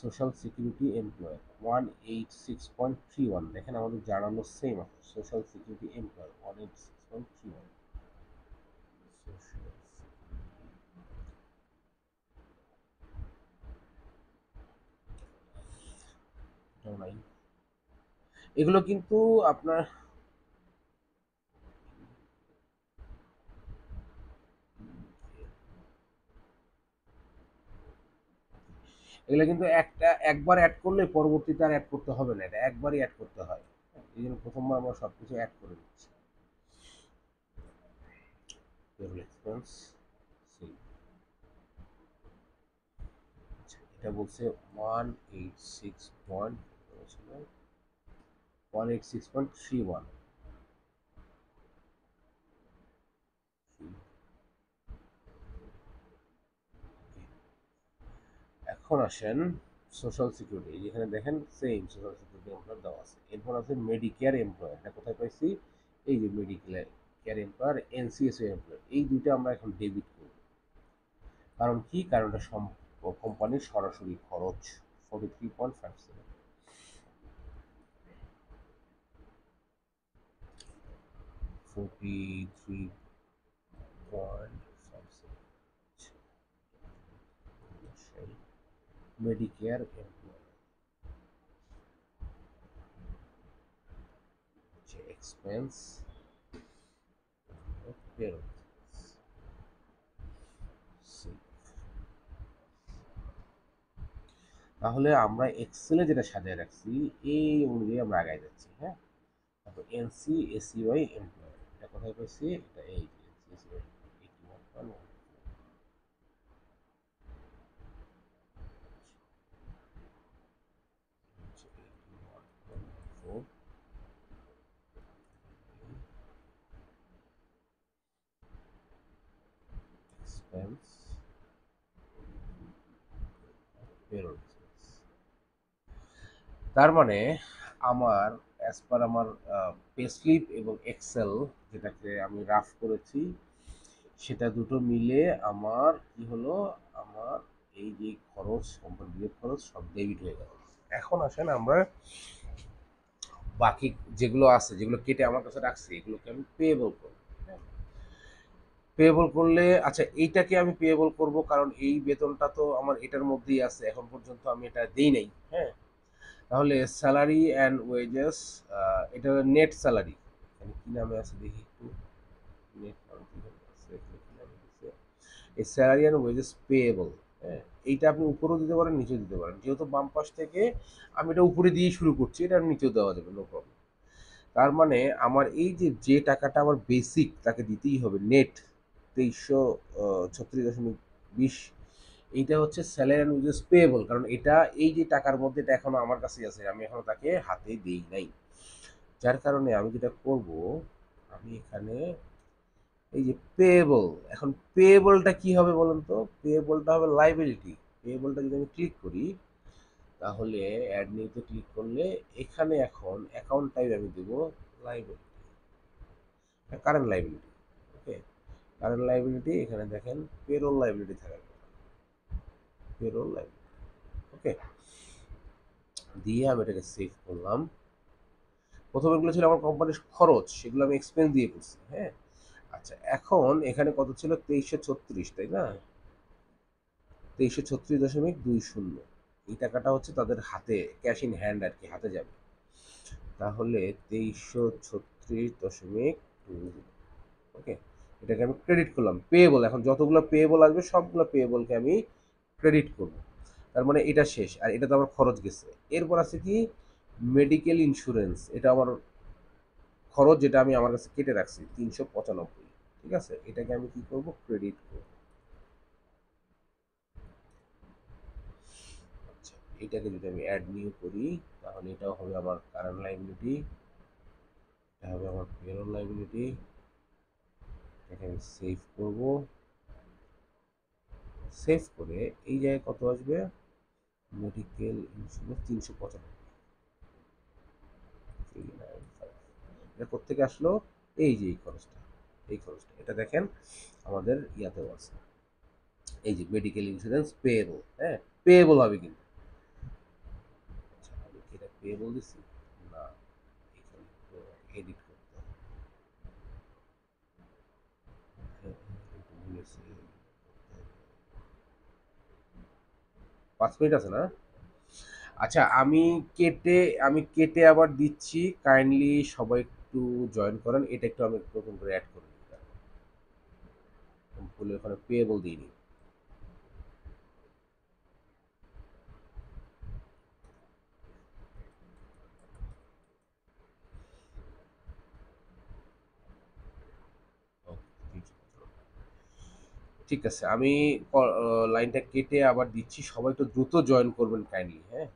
সোশ্যাল সিকিউরিটি এমপ্লয়ার 186.31। দেখেন আমাদের জানানো সেম আছে, সোশ্যাল সিকিউরিটি এমপ্লয়ার 186.31। এগুলো কিন্তু আপনার এগুলো কিন্তু একবার অ্যাড করলে পরবর্তীতে আর অ্যাড করতে হবে না, এটা একবারই অ্যাড করতে হয়। এই জন্য প্রথমবার আমরা সবকিছু অ্যাড করে দিচ্ছি। পেরোল এক্সপেন্স, এটা বলছে 186.31। এখন আসেন সোশ্যাল সিকিউরিটি, যেখানে দেখেন সেম সোশ্যাল সিকিউরিটি এমপ্লয়ার দেওয়া আছে। এরপর আছে মেডিকেয়ার এমপ্লয়ার, এটা কোথায় পাইছি? এই যে মেডিকেয়ার এমপ্লয়ার, এনসিএসও এমপ্লয়ার, এই দুইটা আমরা এখন ডেবিট করব। কারণ কি? কারণ এটা কোম্পানির সরাসরি খরচ 43.57। 43.57 মেডিকেয়ার এমপ্লয়ার এক্সপেন্স পেরোল। তাহলে আমরা এক্সেলে যেটা সাজায় রাখছি এই অনুযায়ী আমরা আগায় যাচ্ছি। হ্যাঁ, তারপর এনসি এসিওয়াই এমপ্লয়ার, এটা কোথায় পাইছি? এটা এই এসিওয়াই 81.14। Expense payroll. তার মানে আমার অ্যাজ পার আমার পে স্লিপ এবং এক্সেল যেটাকে আমি রাফ করেছি, সেটা দুটো মিলে আমার কি হলো, আমার এই যে খরচ, কোম্পানির খরচ সব ডেবিট হয়ে গেল। এখন আসেন আমরা বাকি যেগুলো আছে, যেগুলো কেটে আমার কাছে রাখছি, এগুলোকে আমি পেয়েবল করব। পেয়েবল করলে আচ্ছা, এইটাকে আমি পেয়েবল করব কারণ এই বেতনটা তো আমার এটার মধ্যেই আছে, এখন পর্যন্ত আমি এটা দেই নাই। হ্যাঁ, তাহলে স্যালারি অ্যান্ড ওয়েজেস, এটা নেট স্যালারি, এখানে কি নামে আছে দেখি একটু, নেট এই স্যালারি অ্যান্ড ওয়েজেস পেয়েবল। হ্যাঁ, এইটা আপনি উপরেও দিতে পারেন, নিচেও দিতে পারেন, যেহেতু বাম পাশ থেকে আমি এটা উপরে দিয়ে শুরু করছি, এটা নিচেও দেওয়া যাবে, নো প্রবলেম। তার মানে আমার এই যে যে টাকাটা আমার বেসিক তাকে দিতেই হবে, নেট 2336.20, এইটা হচ্ছে স্যালারি অ্যান্ড ওয়েজেস পেয়েবল, কারণ এটা এই যে টাকার মধ্যে এটা এখনো আমার কাছেই আছে, আমি এখনো তাকে হাতে দেই নাই। যার কারণে আমি যেটা করব, আমি এখানে এই যে পেয়েবল, এখন পেয়েবলটা কি হবে বলুন তো? পেয়েবলটা হবে লাইবিলিটি। পেয়েবলটা যদি আমি ক্লিক করি, তাহলে অ্যাড নিউতে ক্লিক করলে এখানে এখন অ্যাকাউন্ট টাইপ আমি দেবো লাইবিলিটি, কারেন্ট লাইবিলিটি। ওকে, কারেন্ট লাইবিলিটি, এখানে দেখেন পেরোল লাইবিলিটি থাকার কথা, পেরোল লাইবিলিটি। ওকে, দিয়ে আমি এটাকে সেভ করলাম। প্রথমে এগুলো ছিল আমার কোম্পানির খরচ, সেগুলো আমি এক্সপেন্স দিয়ে করছি। হ্যাঁ, আচ্ছা, এখন এখানে কত ছিল? 2336, তাই না? 2336.20। এই টাকাটা হচ্ছে তাদের হাতে ক্যাশ ইন হ্যান্ড আর কি, হাতে যাবে। তাহলে 2336.2, ওকে, এটাকে আমি ক্রেডিট করলাম পেয়েবল। এখন যতগুলো পেয়েবল আসবে সবগুলো পেয়েবলকে আমি ক্রেডিট করব। তার মানে এটা শেষ, আর এটা তো আমার খরচ গেছে। এরপর আছে কি মেডিকেল ইন্স্যুরেন্স, এটা আমার খরচ, যেটা আমি আমার কাছে কেটে রাখছি 395। ঠিক আছে, এটাকে আমি কি করব, ক্রেডিট করব। আচ্ছা, এটাকে যদি আমি অ্যাড নিউ করি, তাহলে এটাও হবে আমার কারেন্ট লাইবিলিটি, এটা হবে আমার পেরোল লাইবিলিটি। এটাকে আমি সেভ করব। সেভ করে এই জায়গায় কত আসবে, মেডিকেল ইন্স্যুরেন্স 395, 395। এটা কোত্থেকে আসলো, এই যে এই খরচটা, এই খরচটা এটা দেখেন আমাদের ইয়াতেও আছে, এই যে মেডিকেল ইন্স্যুরেন্স পেয়েবল, হ্যাঁ পেয়েবল হবে কিন্তু। আচ্ছা, আমি কি এটা পেয়েবল দিছি, না, এখানে এডিট করতে হবে। হ্যাঁ, একটু ভুলেছি। 5 মিনিট আছে না? আচ্ছা, আমি কেটে আবার দিচ্ছি, কাইন্ডলি সবাই একটু জয়েন করেন। এটা একটু আমি নতুন করে অ্যাড করে দিই, ভুলে ওখানে পেয়েবল দিইনি। ঠিক আছে, আমি লাইনটা কেটে আবার দিচ্ছি, সবাই একটু দ্রুত জয়েন করবেন কাইন্ডলি, হ্যাঁ।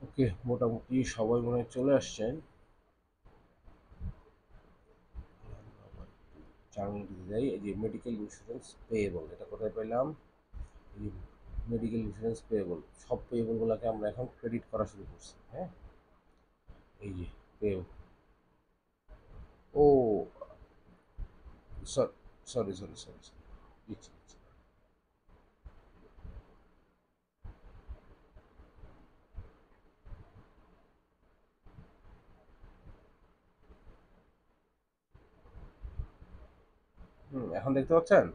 ওকে, মোটামুটি সবাই মনে হয় চলে আসছেন। 4 মিনিট যাই। এই যে মেডিকেল ইন্স্যুরেন্স পেয়েবল, এটা কোথায় পেলাম, এই মেডিকেল ইন্স্যুরেন্স পেয়েবল, সব পেয়েবলগুলোকে আমরা এখন ক্রেডিট করা শুরু করছি, হ্যাঁ। এই যে পেয়েবল, ও সরি সরি সরি সরি, দিচ্ছি দিচ্ছি। এখন দেখতে পাচ্ছেন?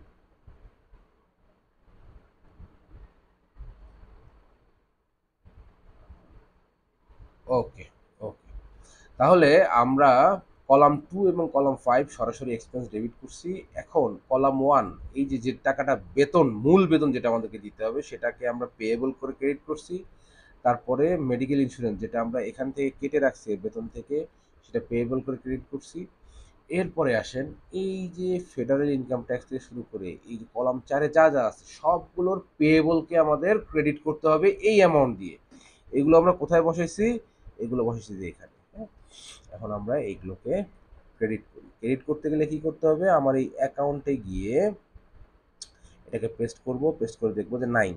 ওকে, ওকে, তাহলে আমরা কলাম 2 এবং কলাম 5 সরাসরি এক্সপেন্স ডেবিট করছি। এখন কলাম 1 এই যে টাকাটা বেতন, মূল বেতন যেটা আমাদেরকে দিতে হবে সেটাকে আমরা পেয়েবল করে ক্রেডিট করছি। তারপরে মেডিকেল ইন্স্যুরেন্স যেটা আমরা এখান থেকে কেটে রাখছি বেতন থেকে, সেটা পেয়েবল করে ক্রেডিট করছি। এরপরে আসেন এই যে ফেডারেল ইনকাম ট্যাক্স থেকে শুরু করে এই যে কলাম 4 এ যা যা আছে সবগুলোর পেয়েবলকে আমাদের ক্রেডিট করতে হবে এই অ্যামাউন্ট দিয়ে। এগুলো আমরা কোথায় বসাইছি? এগুলো বসাইছি যে এখানে, হ্যাঁ? এখন আমরা এইগুলোকে ক্রেডিট করি। ক্রেডিট করতে গেলে কি করতে হবে? আমার এই অ্যাকাউন্টে গিয়ে এটাকে পেস্ট করব, পেস্ট করে দেখবো যে নাই,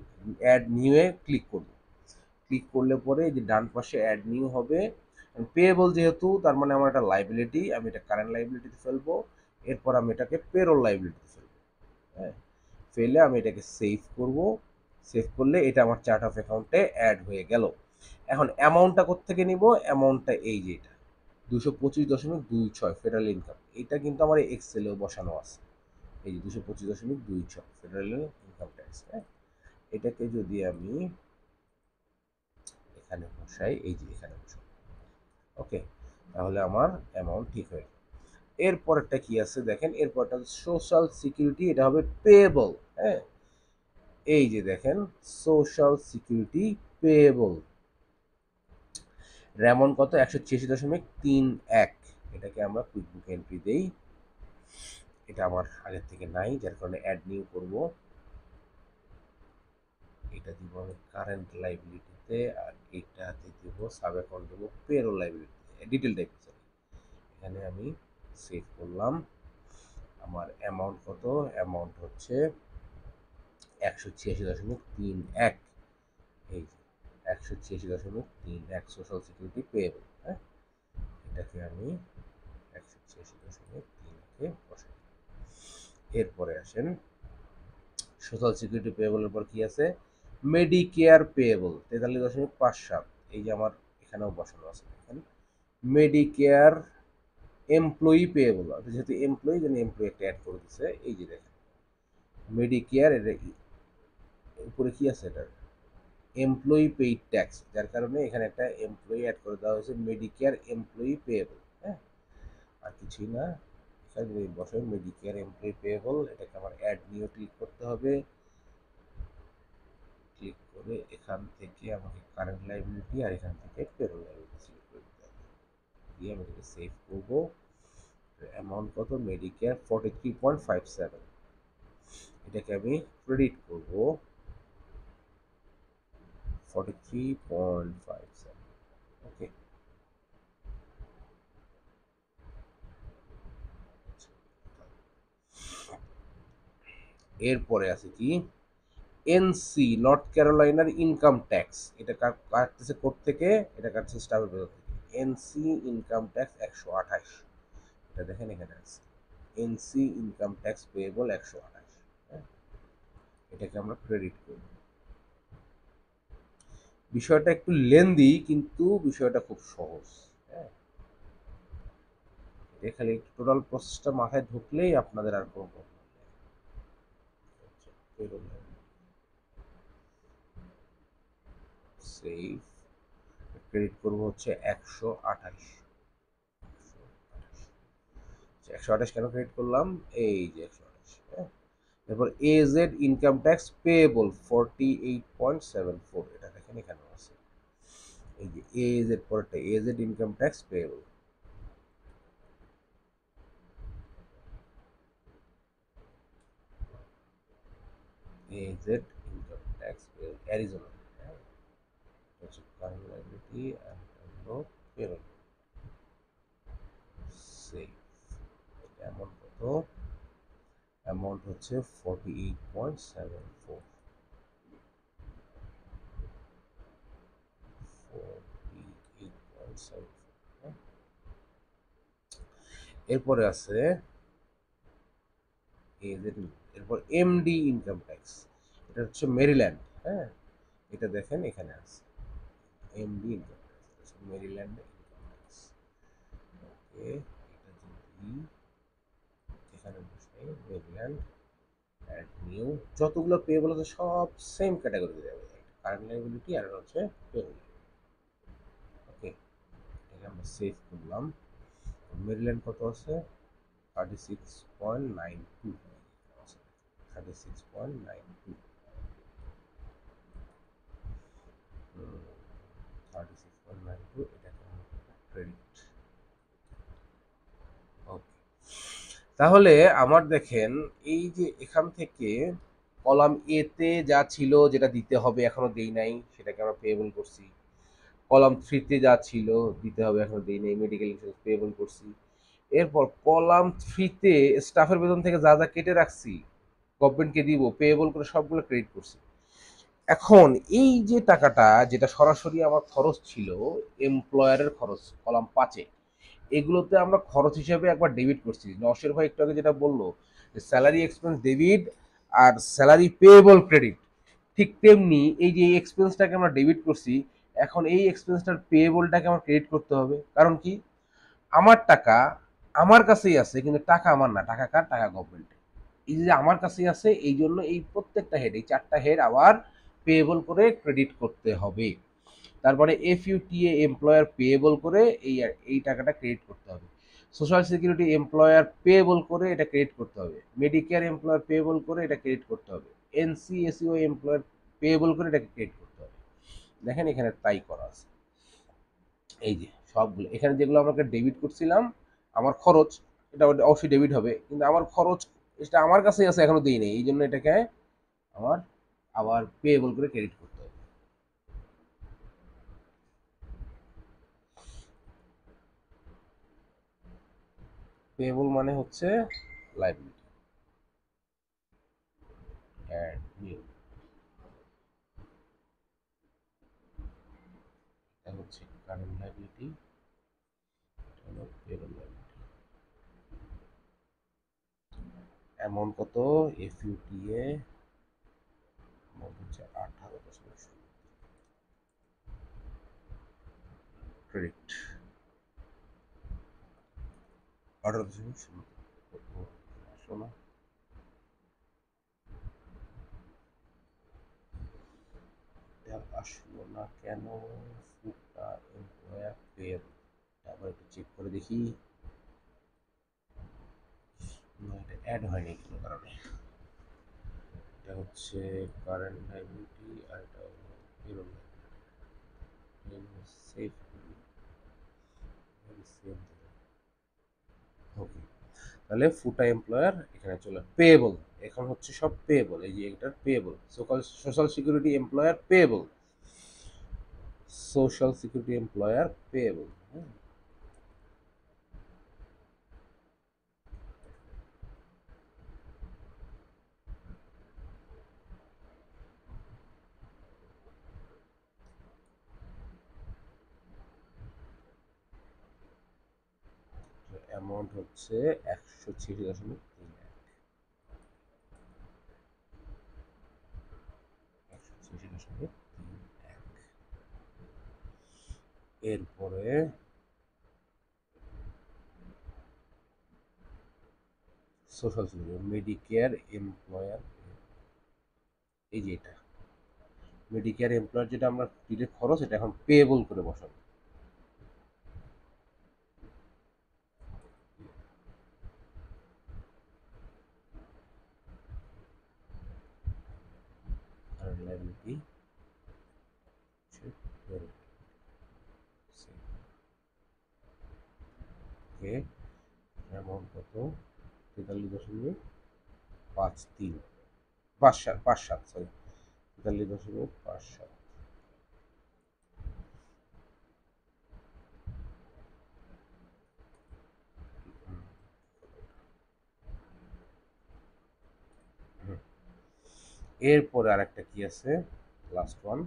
অ্যাড নিউ এ ক্লিক করব। ক্লিক করলে পরে এই যে ডান পাশে অ্যাড নিউ হবে। পেয়েবল যেহেতু, তার মানে আমার একটা লাইবিলিটি, আমি এটা কারেন্ট লাইবিলিটিতে ফেলবো। এরপর আমি এটাকে পেরোল লাইবিলিটিতে ফেলবো, হ্যাঁ? ফেলে আমি এটাকে সেভ করব। সেভ করলে এটা আমার চার্ট অফ অ্যাকাউন্টে অ্যাড হয়ে গেল। এখন অ্যামাউন্টটা কোত্থেকে নিব? অ্যামাউন্টটা এই যে এটা 225.26 ফেডারেল ইনকাম, এটা কিন্তু আমার এক্সেলেও বসানো আছে। এই যে 225.26 ফেডারেল ইনকাম ট্যাক্স, হ্যাঁ? এটাকে যদি আমি এখানে বসাই, এই যে এখানে বসাই, ওকে, তাহলে আমার অ্যামাউন্ট ঠিক হয়ে গেল। এরপরটা কি আছে দেখেন, এরপরটা সোশ্যাল সিকিউরিটি, এটা হবে পেয়েবল, হ্যাঁ? এই যে দেখেন সোশ্যাল সিকিউরিটি পেয়েবল, রেমন কত? 186.31। এটাকে আমরা কুইক বুক এন্ট্রি দেই। এটা আমার আগের থেকে নাই, যার কারণে অ্যাড নিউ করব। এটা দিব আমি কারেন্ট লাইবিলিটিতে, আর এটাতে দিব সাব অ্যাকাউন্ট দেবো পেরোল লাইবিলিটিতে, ডিটেল টাইপ। এখানে আমি সেভ করলাম। আমার অ্যামাউন্ট কত? অ্যামাউন্ট হচ্ছে 186.31। এই 186.31 সোশ্যাল সিকিউরিটি পেয়েবল, হ্যাঁ? এটাকে আমি 186.3কে বসাই। এরপরে আসেন সোশ্যাল সিকিউরিটি পেয়েবলের পর কি আছে? Medicare payable 43.57। এই যে আমার এখানেও বসানো আছে, দেখেন মেডিকেয়ার এমপ্লয়ি পেয়েবল, যেহেতু এমপ্লয়ি জন্য এমপ্লয়ি একটা অ্যাড করে দিচ্ছে। এই যে দেখেন মেডিকেয়ার, এর উপরে কি আছে? এটা এমপ্লয়ি পেইড ট্যাক্স, যার কারণে এখানে একটা এমপ্লয়ি অ্যাড করে দেওয়া হয়েছে, মেডিকেয়ার এমপ্লয়ি পেয়েবল, হ্যাঁ? আর কিছুই না। এখানে যদি বসে মেডিকেয়ার এমপ্লয়ি পেয়েবল, এটাকে আমার অ্যাড নিয়ে ক্লিক করতে হবে। ক্লিক করে এখান থেকে আমাকে কারেন্ট লাইবিলিটি আর এখান থেকে পেরোল লাইবিলিটি সিলেক্ট করে দিতে হবে, দিয়ে আমি এটাকে সেভ করবো। অ্যামাউন্ট কত? মেডিকেয়ার 43.57, এটাকে আমি ক্রেডিট করব 43.57, ওকে। এরপরে আছে কি? এনসি নর্থ ক্যারোলাইনার ইনকাম ট্যাক্স, এটা কাটতেছে কোর্ট থেকে, এটা কাটছে স্টাফের বেতন থেকে। এনসি ইনকাম ট্যাক্স 128, এটা দেখেন এখানে আছে এনসি ইনকাম ট্যাক্স পেয়েবল 128, হ্যাঁ? এটাকে আমরা ক্রেডিট করব। বিষয়টা একটু লেন্দি, কিন্তু বিষয়টা খুব সহজ, হ্যাঁ? এটা খালি টোটাল প্রসেসটা মাথায় ঢুকলেই আপনাদের আর কোনো প্রবলেম নেই। সেভ, ক্রেডিট করব হচ্ছে 128। 128 কেন ক্রেডিট করলাম? এই যে 128, হ্যাঁ? এরপর এজেড ইনকাম ট্যাক্স পেয়েবল 48.74, এটা দেখেন এখানে আছে। এই যে এজেড পরেরটা AZ income tax payable, AZ income tax payable Arizona, হ্যাঁ? হচ্ছে কারেন্ট লাইবিলিটি আর হলো পেরোল। সেভ, অ্যামাউন্ট কত? অ্যামাউন্ট হচ্ছে 48.74, 48.74। এরপরে আছে এরপর এমডি ইনকাম ট্যাক্স, এটা হচ্ছে মেরিল্যান্ড, হ্যাঁ? এটা দেখেন এখানে আছে MD income tax, Maryland income tax, okay. এটা যদি এখানে বসাই মেরিল্যান্ড, অ্যাড নিউ, যতগুলো পেয়েবল আছে সব সেম ক্যাটাগরিতে যাবে, কারেন্ট লাইবিলিটি আর হচ্ছে পেরোল, ওকে। এটা আমরা সেভ করলাম। মেরিল্যান্ড কত আছে? 36.92, 36.92, 36.92, এটাকে আমরা ক্রেডিট। ওকে, তাহলে আমার দেখেন এই যে এখান থেকে কলাম এ তে যা ছিল যেটা দিতে হবে এখনো দেই নাই, সেটাকে আমরা পেয়েবল করছি। কলাম থ্রিতে যা ছিল দিতে হবে এখনো দেই নাই, মেডিকেল ইন্স্যুরেন্স পেয়েবল করছি। এরপর কলাম থ্রিতে স্টাফের বেতন থেকে যা যা কেটে রাখছি গভর্নমেন্টকে দিব পেয়েবল করে সবগুলো ক্রেডিট করছি। এখন এই যে টাকাটা যেটা সরাসরি আমার খরচ ছিল, এমপ্লয়ারের খরচ কলাম পাঁচে, এগুলোতে আমরা খরচ হিসেবে একবার ডেবিট করছি। নওশের ভাই একটু আগে যেটা বললো যে স্যালারি এক্সপেন্স ডেবিট আর স্যালারি পেয়েবল ক্রেডিট, ঠিক তেমনি এই যে এই এক্সপেন্সটাকে আমরা ডেবিট করছি, এখন এই এক্সপেন্সটার পেয়েবলটাকে আমার ক্রেডিট করতে হবে। কারণ কি, আমার টাকা আমার কাছেই আছে, কিন্তু টাকা আমার না, টাকা কার? টাকা গভর্নমেন্টের। এই যে আমার কাছেই আছে, এই জন্য এই প্রত্যেকটা হেড, এই চারটা হেড আবার পেয়েবল করে ক্রেডিট করতে হবে। তারপরে এফইউটিএ এমপ্লয়ার পেয়েবল করে এই টাকাটা ক্রেডিট করতে হবে। সোশ্যাল সিকিউরিটি এমপ্লয়ার পেয়েবল করে এটা ক্রেডিট করতে হবে। মেডিকেয়ার এমপ্লয়ার পেয়েবল করে এটা ক্রেডিট করতে হবে। এনসিএসইউ এমপ্লয়ার পেয়েবল করে এটাকে ক্রেডিট করতে হবে। দেখেন এখানে তাই করা আছে। এই যে সবগুলো এখানে যেগুলো আমাকে ডেবিট করছিলাম, আমার খরচ, এটা অবশ্যই ডেবিট হবে, কিন্তু আমার খরচ এটা আমার কাছেই আছে, এখনো দিই নেই, এই জন্য এটাকে আমার আবার পেয়েবল করে ক্রেডিট করতে হবে। পেয়েবল মানে হচ্ছে লাইবিলিটি অ্যান্ড নিউ, এটা হচ্ছে কারেন্ট লাইবিলিটি, এটা হলো পেরোল লাইবিলিটি। অ্যামাউন্ট কত? এফইউটিএ অ্যামাউন্ট হচ্ছে 18.0, ক্রেডিট 18.0। শোনো, এটা আসলো না কেন? ফুটা এমপ্লয়ার পের, আবার একটু চেক করে দেখি। না, এটা অ্যাড হয়নি কোনো কারণে। এটা হচ্ছে কারেন্ট লাইবিলিটি আর এটা হলো payroll liability. Save save. Okay, তাহলে ফুটা এমপ্লয়ার এখানে চলে পেয়েবল, এখন হচ্ছে সব পেয়েবল, এই যে এটার payable social security employer payable, social security employer payable. Amount হচ্ছে 186.31, 186.31। এরপরে সোশ্যাল সিকিউরিটি মেডিকেয়ার এমপ্লয়ার, এই যে এটা মেডিকেয়ার এমপ্লয়ার যেটা আমরা দিলে খরচ, এটা এখন পেয়েবল করে বসাবো। আর লাইবিলিটি ওকে, অ্যামাউন্ট কত? 43.53, 5.7, সরি, 43.57। এরপরে আরেকটা কি আছে, last one,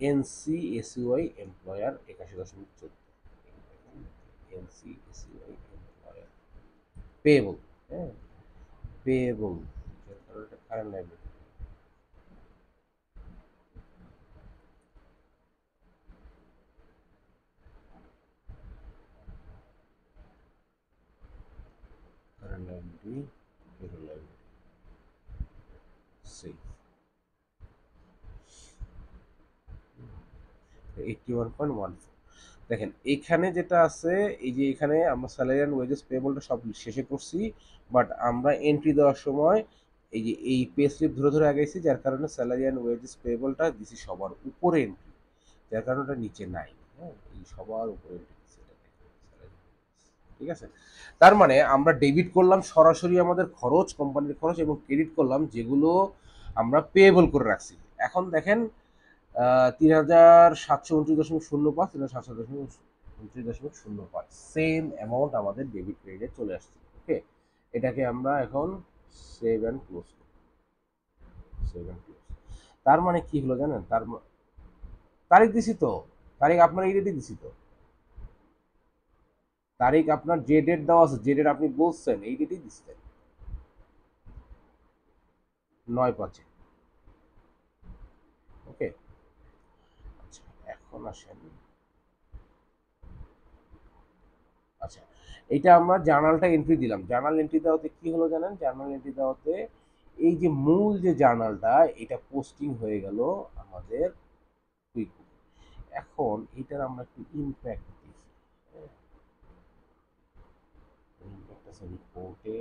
NCSUI employer 81.14, NCSUI employer payable, হ্যাঁ payable, current liability, current liability, payroll liability, save. 81.14, দেখেন এখানে যেটা আছে, এই যে এখানে আমরা স্যালারি অ্যান্ড ওয়েজেস পেবলটা সব শেষে করছি, বাট আমরা এন্ট্রি দেওয়ার সময় এই যে এই পে স্লিপ ধরে ধরে আগাইছি, যার কারণে স্যালারি অ্যান্ড ওয়েজেস পেবলটা দিছি সবার উপরে এন্ট্রি, যার কারণে ওটা নিচে নাই। হ্যাঁ, এই সবার উপরে এন্ট্রি দিছি এটা দেখেন, salary, ঠিক আছে। তার মানে আমরা ডেবিট করলাম সরাসরি আমাদের খরচ, কোম্পানির খরচ, এবং ক্রেডিট করলাম যেগুলো আমরা পেয়েবল করে রাখছি। এখন দেখেন ৩,৭২৯.০৫, ৩,৭২৯.০৫ সেম অ্যামাউন্ট আমাদের ডেবিট ক্রেডিটে চলে আসছে। ওকে, এটাকে আমরা এখন সেভ অ্যান্ড ক্লোজ করি, সেভ অ্যান্ড ক্লোজ। তার মানে কি হলো জানেন, তারিখ দিছি তো, তারিখ আপনার এই ডেটে দিছি তো, তারিখ আপনার যে ডেট দেওয়া আছে, যে ডেট আপনি বলছেন এই ডেটেই দিচ্ছেন, ৯/৫। ওকে, আচ্ছা এখন আসেন, আচ্ছা এইটা আমরা জার্নালটা এন্ট্রি দিলাম, জার্নাল এন্ট্রি দেওয়াতে কি হলো জানেন, জার্নাল এন্ট্রি দেওয়াতে এই যে মূল যে জার্নালটা এটা পোস্টিং হয়ে গেল আমাদের কুইকবুকে। এখন এটার আমরা একটু ইমপ্যাক্ট দেখি। ইমপ্যাক্ট আছে রিপোর্টে,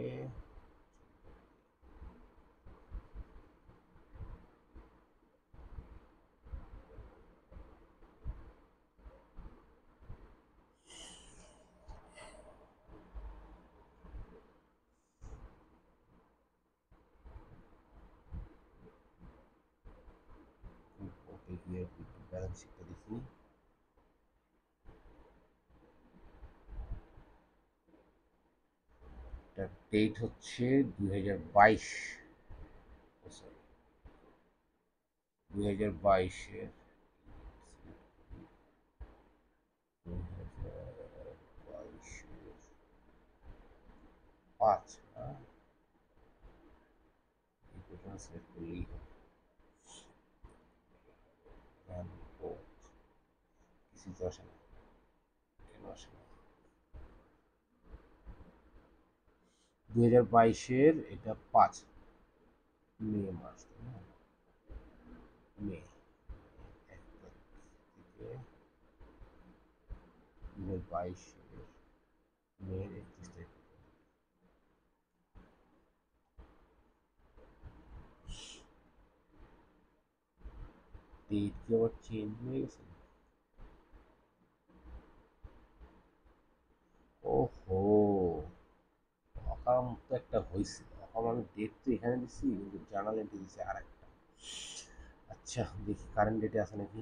রিপোর্টে গিয়ে ব্যালেন্স শিটটা দেখি। এটার ডেট হচ্ছে 2022, সরি 2022-এর 2022-5, হ্যাঁ সিলেক্ট করলেই হবে। রিপোর্ট কিছু তো আসে না, কেন আসে না? 2022-এর এটা 5 মে মাস, তাই না? মে 1 তারিখ থেকে 2022-এর মে 31 তারিখ। ডেট কি আবার চেঞ্জ হয়ে গেছে? ওহো, অকাম তো একটা হয়েছে, অকাম আমি ডেট তো এখানে দিছি কিন্তু জার্নাল এন্ট্রি দিছি আর একটা। আচ্ছা দেখি কারেন্ট ডেটে আছে নাকি।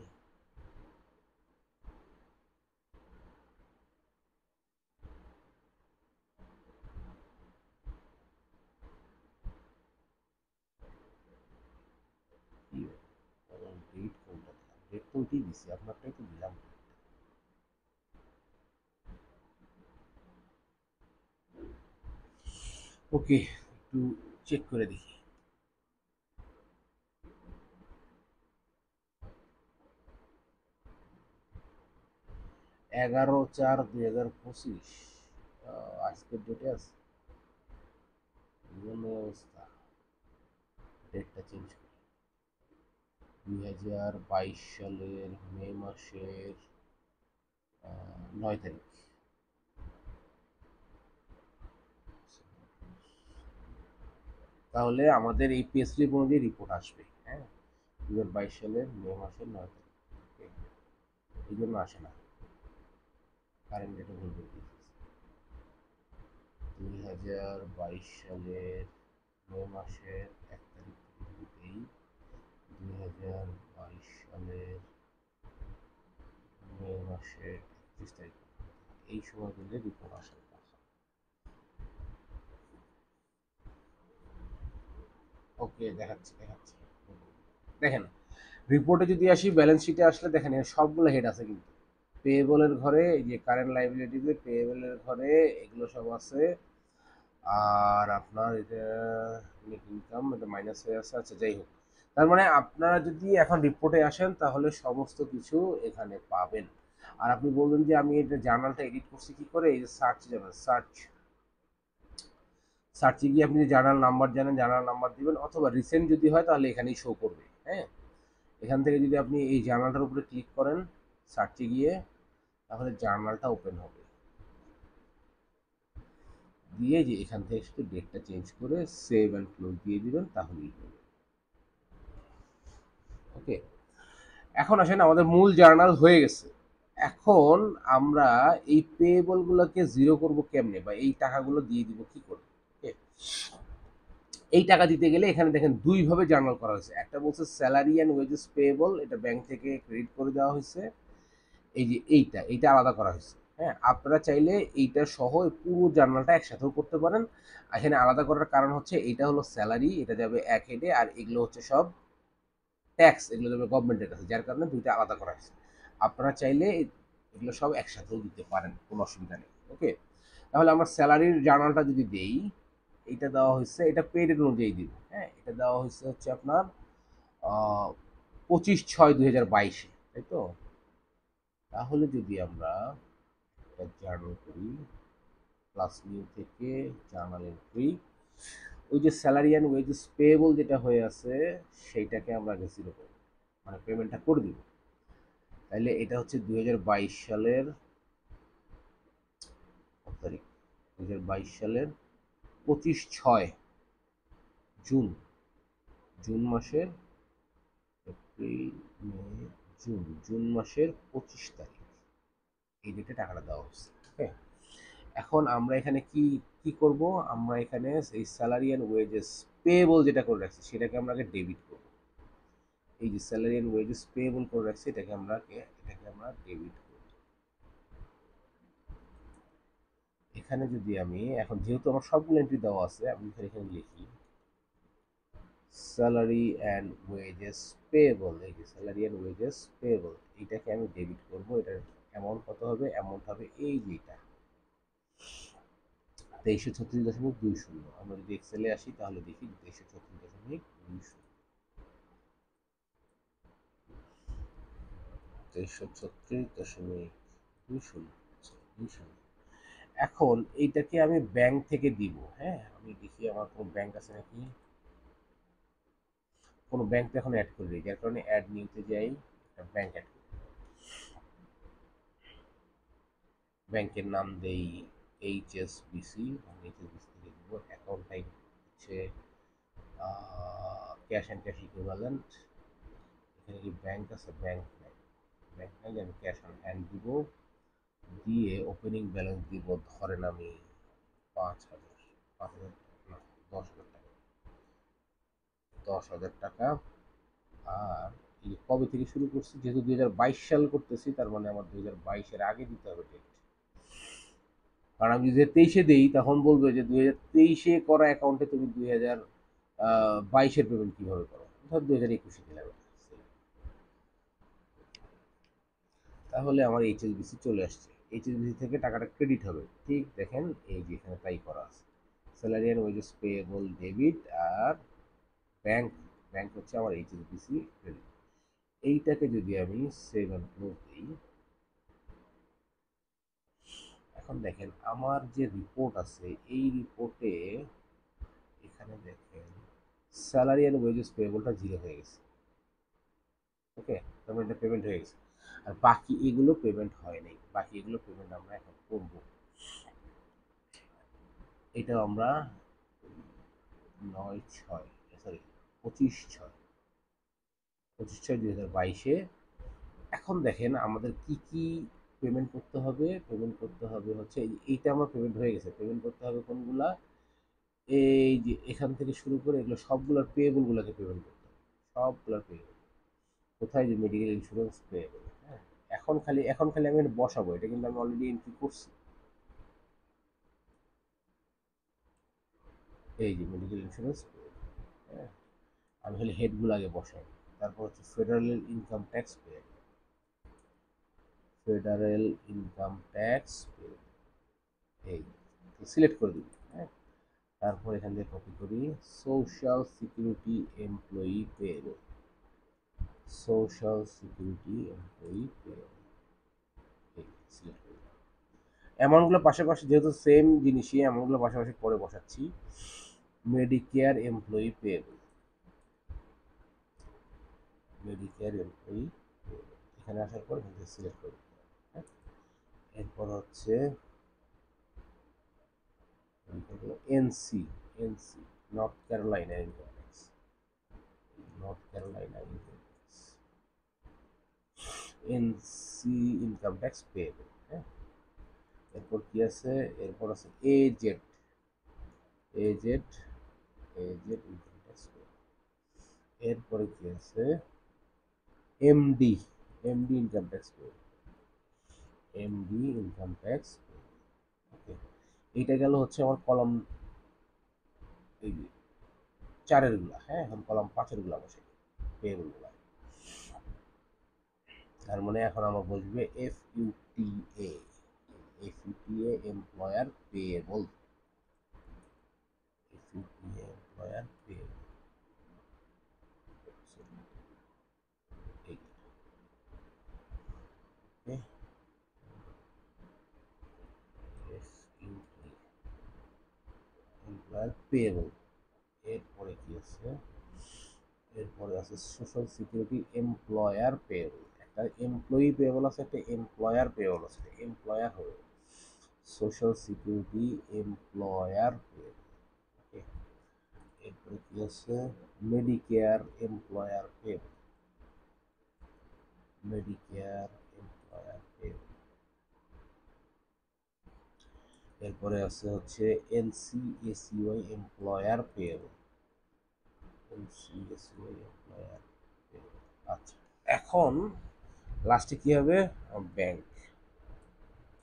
কি ডেট কোনটা দিলাম, ডেট তো ওইটাই দিছি, আপনারটাই তো দিলাম। ওকে, একটু চেক করে দেখি। 11/4/2025 আজকের ডেটে আছে, বিভিন্ন অবস্থা। ডেটটা চেঞ্জ করি, 2022 সালের মে মাসের 9 তারিখ। তাহলে আমাদের এই পে স্লিপ অনুযায়ী রিপোর্ট আসবে। হ্যাঁ, 2022 সালের মে মাসের 9 তারিখ, এই জন্য আসে না, কারেন্ট ডেটে ভুল করে দিয়েছি। 2022 সালের মে মাসের 1 তারিখ থেকে দিতেই 2022 সালের মে মাসের 31 তারিখ, এই সময় দিলে রিপোর্ট আসার কথা। ওকে, দেখাচ্ছি দেখাচ্ছি, দেখেন রিপোর্টে যদি আসি, ব্যালেন্স শিটে আসলে দেখেন এর সবগুলো হেড আছে কিন্তু পেয়েবলের ঘরে, এই যে কারেন্ট লাইবিলিটিতে পেয়েবলের ঘরে এগুলো সব আছে। আর আপনার এটা নেট ইনকাম এটা মাইনাস হয়ে আছে, আচ্ছা যাই হোক। তার মানে আপনারা যদি এখন রিপোর্টে আসেন তাহলে সমস্ত কিছু এখানে পাবেন। আর আপনি বলবেন যে আমি এটা জার্নালটা এডিট করছি কি করে, এই যে সার্চ যাবেন, সার্চে গিয়ে আপনি জার্নাল নাম্বার জানেন, জার্নাল নাম্বার দিবেন, অথবা রিসেন্ট যদি হয় তাহলে এখানেই শো করবে। হ্যাঁ, এখান থেকে যদি আপনি এই জার্নালটার উপরে ক্লিক করেন সার্চে গিয়ে, তাহলে জার্নালটা ওপেন হবে, দিয়ে যে এখান থেকে শুধু ডেটটা চেঞ্জ করে সেভ অ্যান্ড ক্লোজ দিয়ে দিবেন, তাহলেই হবে। ওকে, এখন আসেন আমাদের মূল জার্নাল হয়ে গেছে। এখন আমরা এই পেয়েবল গুলোকে জিরো করব কেমনে, বা এই টাকাগুলো দিয়ে দিব কি করে? ওকে, এই টাকা দিতে গেলে এখানে দেখেন দুই ভাবে জার্নাল করা হয়েছে। একটা বলছে স্যালারি অ্যান্ড ওয়েজেস পেয়েবল, এটা ব্যাংক থেকে ক্রেডিট করে দেওয়া হয়েছে। এই যে এইটা আলাদা করা হয়েছে। হ্যাঁ, আপনারা চাইলে এইটা সহ পুরো জার্নালটা একসাথেও করতে পারেন। এখানে আলাদা করার কারণ হচ্ছে এইটা হলো স্যালারি, এটা যাবে এক হেডে, আর এগুলো হচ্ছে সব ট্যাক্স, এগুলো যাবে গভর্নমেন্টের কাছে, যার কারণে দুইটা আলাদা করা হয়েছে। আপনারা চাইলে এগুলো সব একসাথেও দিতে পারেন, কোনো অসুবিধা নেই। ওকে, তাহলে আমরা স্যালারির জার্নালটা যদি দেই, এটা দেওয়া হয়েছে, এটা পেডের অনুযায়ী দিব। হ্যাঁ, এটা দেওয়া হয়েছে হচ্ছে আপনার 25/6/2022, তাই তো? তাহলে যদি আমরা একটা জার্নাল করি, প্লাস নিউ থেকে জার্নাল এন্ট্রি, ওই যে স্যালারি অ্যান্ড ওয়েজেস পেয়েবল যেটা হয়ে আছে সেইটাকে আমরা আগে জিরো করব, মানে পেমেন্টটা করে দিব। তাইলে এটা হচ্ছে 2022 সালের কত তারিখ? 2022 সালের 25/6 জুন, জুন মাসের এপ্রিল মে জুন মাসের 25 তারিখ এই ডেটে টাকাটা দেওয়া হচ্ছে। ওকে, এখন আমরা এখানে কি কি করব? আমরা এখানে এই স্যালারি অ্যান্ড ওয়েজেস পেয়েবল যেটা করে রাখছি সেটাকে আমরা আগে ডেবিট করব। এই যে স্যালারি অ্যান্ড ওয়েজেস পেয়েবল করে রাখছি এটাকে আমরা ডেবিট করব। এখানে যদি আমি এখন, যেহেতু আমার সবগুলো এন্ট্রি দেওয়া আছে, আমি এখানে লিখি স্যালারি অ্যান্ড ওয়েজেস পেয়েবল। এই যে স্যালারি অ্যান্ড ওয়েজেস পেয়েবল, এইটাকে আমি ডেবিট করব। এটার অ্যামাউন্ট কত হবে? অ্যামাউন্ট হবে এই যে এটা 2336.20। আমরা যদি এক্সেলে আসি তাহলে দেখি 2336.20, 2336.20। এখন এইটাকে আমি ব্যাংক থেকে দিব। হ্যাঁ, আমি দেখি আমার কোনো ব্যাংক আছে নাকি। কোনো ব্যাংক তো এখন অ্যাড করে দিই, যার কারণে অ্যাড নিতে যাই, একটা ব্যাংক অ্যাড করি। ব্যাংকের নাম দেই এইচএসবিসি, এইচএসবিসি থেকে দিব। অ্যাকাউন্ট টাইপ হচ্ছে ক্যাশ অ্যান্ড ক্যাশ ইকুইভ্যালেন্ট। এখানে কি ব্যাংক আছে? ব্যাংক নাই, ব্যাংক নাই, আমি ক্যাশ অন হ্যান্ড দিব। দিয়ে ওপেনিং ব্যালেন্স দিব ধরেন আমি 5,000, 5,000 না, 10,000 টাকা, 10,000 টাকা। আর এই কবে থেকে শুরু করছি, যেহেতু 2022 সাল করতেছি, তার মানে আমার 2022-এর আগে দিতে হবে ডেট। কারণ আমি যদি 23-এ দেই তখন বলবে যে 2023-এ করা অ্যাকাউন্টে তুমি 2022-এর পেমেন্ট কিভাবে করো, ধর 2021-এ দিলাম। তাহলে আমার এইচএসবিসি চলে আসছে, এইচএসবিসি থেকে টাকাটা ক্রেডিট হবে। ঠিক দেখেন, এই যে এখানে তাই করা আছে, salary and wages payable debit, আর ব্যাংক, ব্যাংক হচ্ছে আমার এইচএসবিসি ক্রেডিট। এইটাকে যদি আমি সেভ অ্যান্ড ক্লোজ দিই, এখন দেখেন আমার যে রিপোর্ট আছে এই রিপোর্টে এখানে দেখেন স্যালারি অ্যান্ড ওয়েজেস পেয়েবলটা জিরো হয়ে গেছে। ওকে, তারপর এটা পেমেন্ট হয়ে গেছে, আর বাকি এগুলো পেমেন্ট হয় নাই। বাকি এগুলো পেমেন্ট আমরা এখন করব। এটা আমরা 25/6 2022-এ। এখন দেখেন আমাদের কি কি পেমেন্ট করতে হবে। পেমেন্ট করতে হবে হচ্ছে এইটা আমার পেমেন্ট হয়ে গেছে। পেমেন্ট করতে হবে কোনগুলা? এই যে এখান থেকে শুরু করে এগুলো সবগুলোর পেয়েবল গুলোকে পেমেন্ট করতে হবে, সবগুলোর পেয়েবল। কোথায়? যে মেডিকেল ইন্স্যুরেন্স পেয়েবল। হ্যাঁ, এখন খালি আমি এটা বসাবো, এটা কিন্তু আমি অলরেডি এন্ট্রি করছি। এই যে মেডিকেল ইন্স্যুরেন্স, হ্যাঁ, আমি খালি হেডগুলো আগে বসাই। তারপর হচ্ছে federal income tax payable, federal income tax payable, এই সিলেক্ট করে দিই। হ্যাঁ, তারপর এখান থেকে কপি করি, social security employee payable, social security employee payable, এই সিলেক্ট করি। অ্যামাউন্টগুলো পাশাপাশি, যেহেতু সেম জিনিসই, অ্যামাউন্টগুলো পাশাপাশি পরে বসাচ্ছি। Medicare employee payable, medicare employee payable, এখানে আসার পর সিলেক্ট করি। হ্যাঁ, এরপর হচ্ছে NC, NC north Carolina income tax, north Carolina income tax, NC income tax payable. হ্যাঁ, এরপর কি আছে, এরপর আছে AZ, AZ, AZ income tax payable. এরপরে কি আছে MD, MD income tax payable, MD income tax. Okay, এইটা গেল হচ্ছে আমার কলম এই চারের গুলা। হ্যাঁ, এখন কলম পাঁচের গুলা বসে, পেয়েবল গুলা। তার মানে এখন আমার বসবে FUTA, FUTA employer payable, FUTA employer payable. Employer payable. এরপরে কি আছে, এরপরে আছে সোশ্যাল সিকিউরিটি এমপ্লয়ার পেয়েবল। একটা এমপ্লয়ি পেয়েবল আছে, একটা এমপ্লয়ার পেয়েবল আছে, এমপ্লয়ার হবে সোশ্যাল সিকিউরিটি এমপ্লয়ার পেয়েবল। এরপরে কি আছে medicare employer payable, medicare employer payable. এরপরে আছে হচ্ছে NCSUI employer payable, NCSUI employer payable. আচ্ছা, এখন লাস্টে কি হবে, ব্যাংক,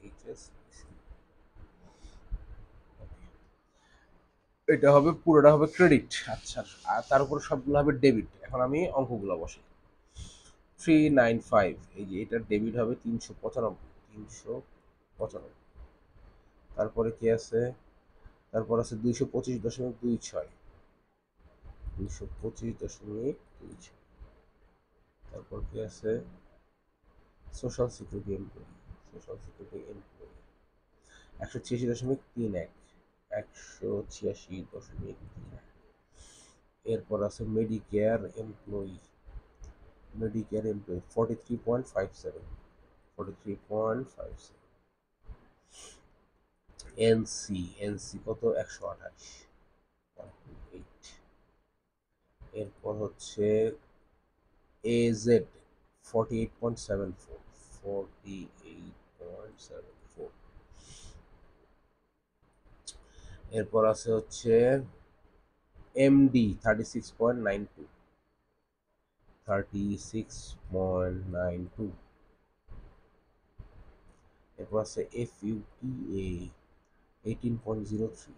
এইচএসবিসি। এটা হবে পুরোটা হবে ক্রেডিট। আচ্ছা, আর তার উপর সবগুলো হবে ডেবিট। এখন আমি অঙ্কগুলো বসি। 395, এই যে এটার ডেবিট হবে 395, 395। তারপরে কি আছে, তারপর আছে 225.26, 225.26। তারপর কি আছে social security employee, social security employee 186.31, 186.31। এরপর আছে Medicare employee, Medicare employee 43.57, 43.57। NC, NC কত 128, 128। এরপর হচ্ছে এজেড 48.74, 48.74। এরপর আছে হচ্ছে এমডি 36.92, 36.92। এরপর আছে এফইউটিএ 18.03,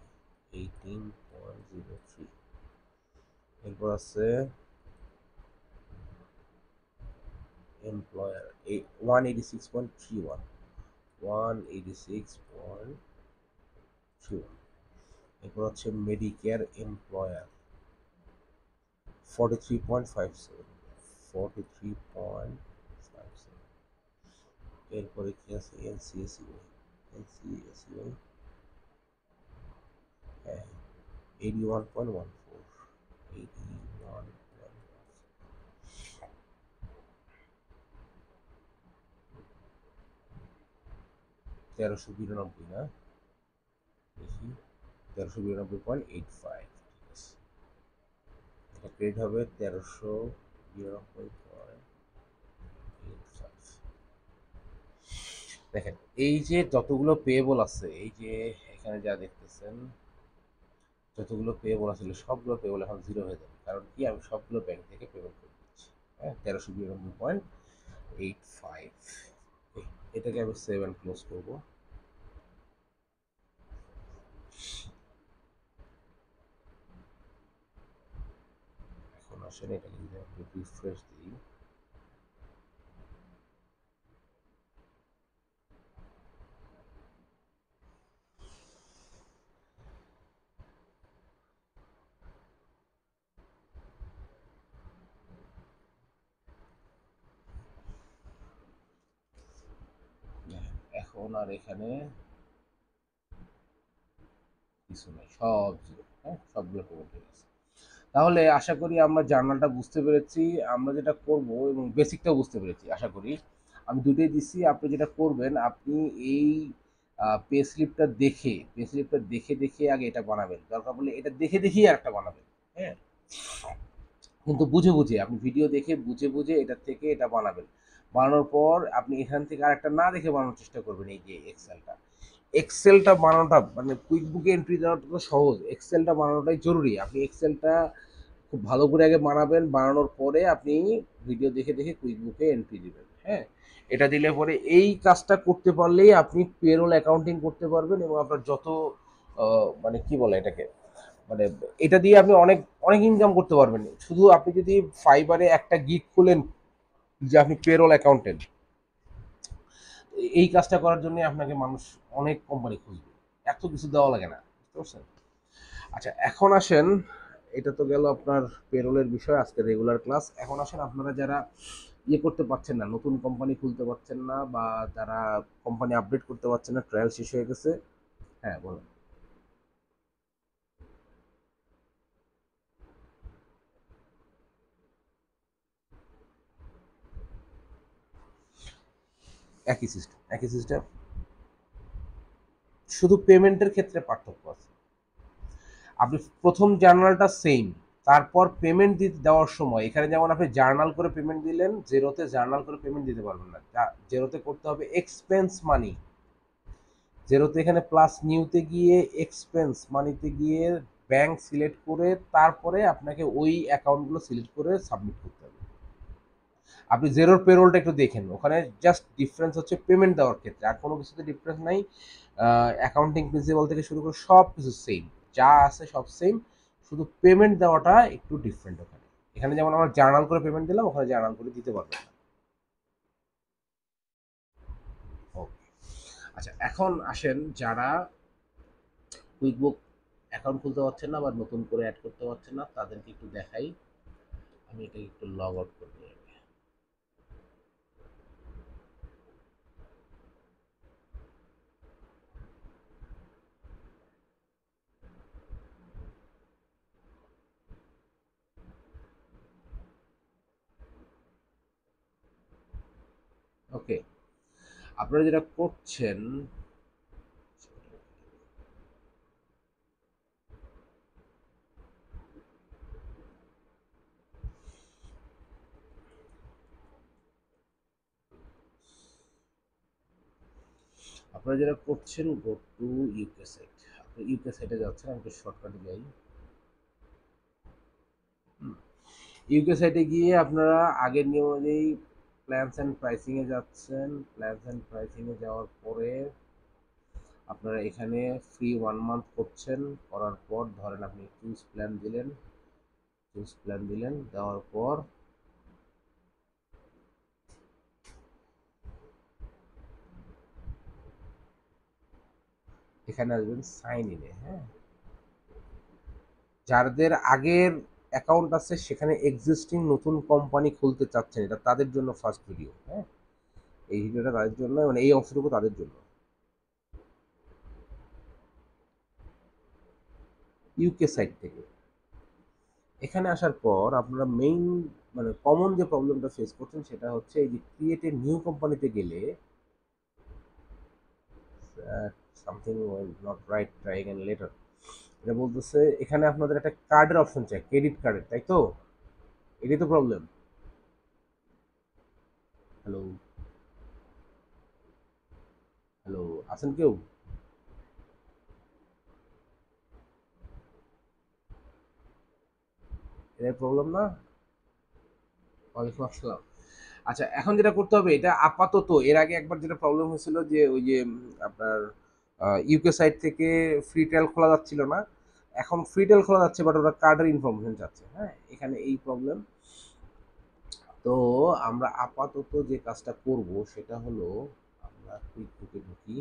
18.03। এরপর আছে এমপ্লয়ার 186.31, 186.31। এরপর হচ্ছে মেডিকেয়ার এমপ্লয়ার 43.57, 43.57। এরপরে কি আছে এনসিএসইউআই, এনসিএসইউআই হ্যাঁ 81.14, 81.14। 1392 না, দেখি 1392.85। ঠিক আছে, এটা ক্রেডিট হবে 1392.85। দেখেন এই যে যতগুলো পেয়েবল আছে, এই যে এখানে যা দেখতেছেন যতগুলো পেয়েবল আসলে সবগুলো পেয়েবল এখন জিরো হয়ে যাবে। কারণ কি, আমি সবগুলো ব্যাংক থেকে পেমেন্ট করে দিচ্ছি। হ্যাঁ, 1392.85। এটাকে আমি 7 ক্লোজ করবো। এখন আসলে এটাকে যদি আমি রিফ্রেশ দিই, এখন আর এখানে কিছু নেই, সব জিরো। হ্যাঁ, সবগুলো পেমেন্ট হয়ে গেছে। তাহলে আশা করি আমরা জার্নালটা বুঝতে পেরেছি, আমরা যেটা করব এবং বেসিকটাও বুঝতে পেরেছি আশা করি। আমি দুটোই দিচ্ছি। আপনি যেটা করবেন, আপনি এই পে স্লিপটা দেখে আগে এটা বানাবেন, দরকার পড়লে এটা দেখে দেখেই আরেকটা বানাবেন। হ্যাঁ, কিন্তু বুঝে বুঝে, আপনি ভিডিও দেখে বুঝে বুঝে এটার থেকে এটা বানাবেন। বানানোর পর আপনি এখান থেকে আরেকটা না দেখে বানানোর চেষ্টা করবেন। এই যে এক্সেলটা বানানোটা মানে কুইক বুকে এন্ট্রি দেওয়াটা তো সহজ, এক্সেলটা বানানোটাই জরুরি। আপনি এক্সেলটা খুব ভালো করে আগে বানাবেন, বানানোর পরে আপনি ভিডিও দেখে দেখে কুইক বুকে এন্ট্রি দিবেন। হ্যাঁ, এটা দিলে পরে এই কাজটা করতে পারলেই আপনি পেরোল অ্যাকাউন্টিং করতে পারবেন, এবং আপনার যত মানে কি বলে এটাকে, মানে এটা দিয়ে আপনি অনেক অনেক ইনকাম করতে পারবেন। শুধু আপনি যদি ফাইবারে একটা গিগ খুলেন যে আপনি পেরোল অ্যাকাউন্টেন্ট, এই কাজটা করার জন্য আপনাকে মানুষ, অনেক কোম্পানি খুঁজবে, এত কিছু দেওয়া লাগে না, বুঝতে পারছেন? আচ্ছা, এখন আসেন, এটা তো গেল আপনার পেরোলের বিষয়, আজকে রেগুলার ক্লাস। এখন আসেন আপনারা যারা করতে পারছেন না, নতুন কোম্পানি খুলতে পারছেন না, বা যারা কোম্পানি আপডেট করতে পারছেন না, ট্রায়াল শেষ হয়ে গেছে। হ্যাঁ, বলুন। একই সিস্টেম। শুধু পেমেন্টের ক্ষেত্রে পার্থক্য আছে। আপনি প্রথম জার্নালটা সেম, তারপর পেমেন্ট দিতে দেওয়ার সময় এখানে যেমন আপনি জার্নাল করে পেমেন্ট দিলেন, জেরোতে জার্নাল করে পেমেন্ট দিতে পারবেন না। জেরোতে করতে হবে এক্সপেন্স মানি। জেরোতে এখানে প্লাস নিউতে গিয়ে এক্সপেন্স মানিতে গিয়ে ব্যাংক সিলেক্ট করে তারপরে আপনাকে ওই অ্যাকাউন্টগুলো সিলেক্ট করে সাবমিট করতে হবে। আপনি জেরোর পেরোলটা একটু দেখেন, ওখানে জাস্ট ডিফারেন্স হচ্ছে পেমেন্ট দেওয়ার ক্ষেত্রে, আর কোনো কিছুতে ডিফারেন্স নাই। অ্যাকাউন্টিং প্রিন্সিপাল থেকে শুরু করে সব কিছু সেম, যা আছে সব সেম, শুধু পেমেন্ট দেওয়াটা একটু ডিফারেন্ট ওখানে। এখানে যেমন আমরা জার্নাল করে পেমেন্ট দিলাম, ওখানে জার্নাল করে দিতে পারবেন না। ওকে। আচ্ছা, এখন আসেন যারা কুইকবুক অ্যাকাউন্ট খুলতে পারছেন না বা নতুন করে অ্যাড করতে পারছেন না, তাদেরকে একটু দেখাই। আমি এটা একটু লগ আউট করে নিই আগে। ওকে, আপনারা যেটা করছেন, গো টু ইউকে সাইট। আপনি ইউকে সাইটে যাচ্ছেন, আমি শর্টকাটে যাই। ইউকে সাইটে গিয়ে আপনারা আগের নিয়ম অনুযায়ী প্ল্যানস অ্যান্ড প্রাইসিংয়ে যাচ্ছেন। প্ল্যানস অ্যান্ড প্রাইসিংয়ে যাওয়ার পরে আপনারা এখানে ফ্রি 1 মান্থ করছেন। করার পর ধরেন আপনি চুজ প্ল্যান দিলেন, দেওয়ার পর এখানে আসবেন সাইন ইনে। হ্যাঁ, যাদের আগের অ্যাকাউন্ট আছে সেখানে এক্সিস্টিং নতুন কোম্পানি খুলতে চাচ্ছেন, এটা তাদের জন্য ফার্স্ট ভিডিও। হ্যাঁ, এই ভিডিওটা তাদের জন্য, মানে এই অংশটুকু তাদের জন্য। ইউকে সাইট থেকে এখানে আসার পর আপনারা মেইন, মানে কমন যে প্রবলেমটা ফেস করছেন সেটা হচ্ছে এই যে ক্রিয়েট এ নিউ কোম্পানিতে গেলে something not right, try again letter, এটা বলতেছে এখানে আপনাদের একটা কার্ডের অপশন চাই, ক্রেডিট কার্ডের, তাই তো? এটাই তো প্রবলেম। হ্যালো, হ্যালো, আছেন কেউ? এটাই প্রবলেম না? ওয়ালাইকুম আসসালাম। আচ্ছা, এখন যেটা করতে হবে, এটা আপাতত, এর আগে একবার যেটা প্রবলেম হয়েছিল যে ওই যে আপনার ইউকে সাইট থেকে ফ্রি ট্রায়াল খোলা যাচ্ছিল না, এখন ফ্রি ট্রায়াল খোলা যাচ্ছে, বাট ওরা কার্ডের ইনফরমেশন চাচ্ছে। হ্যাঁ, এখানে এই প্রবলেম। তো আমরা আপাতত যে কাজটা করব সেটা হলো, আমরা কুইক বুকে ঢুকি।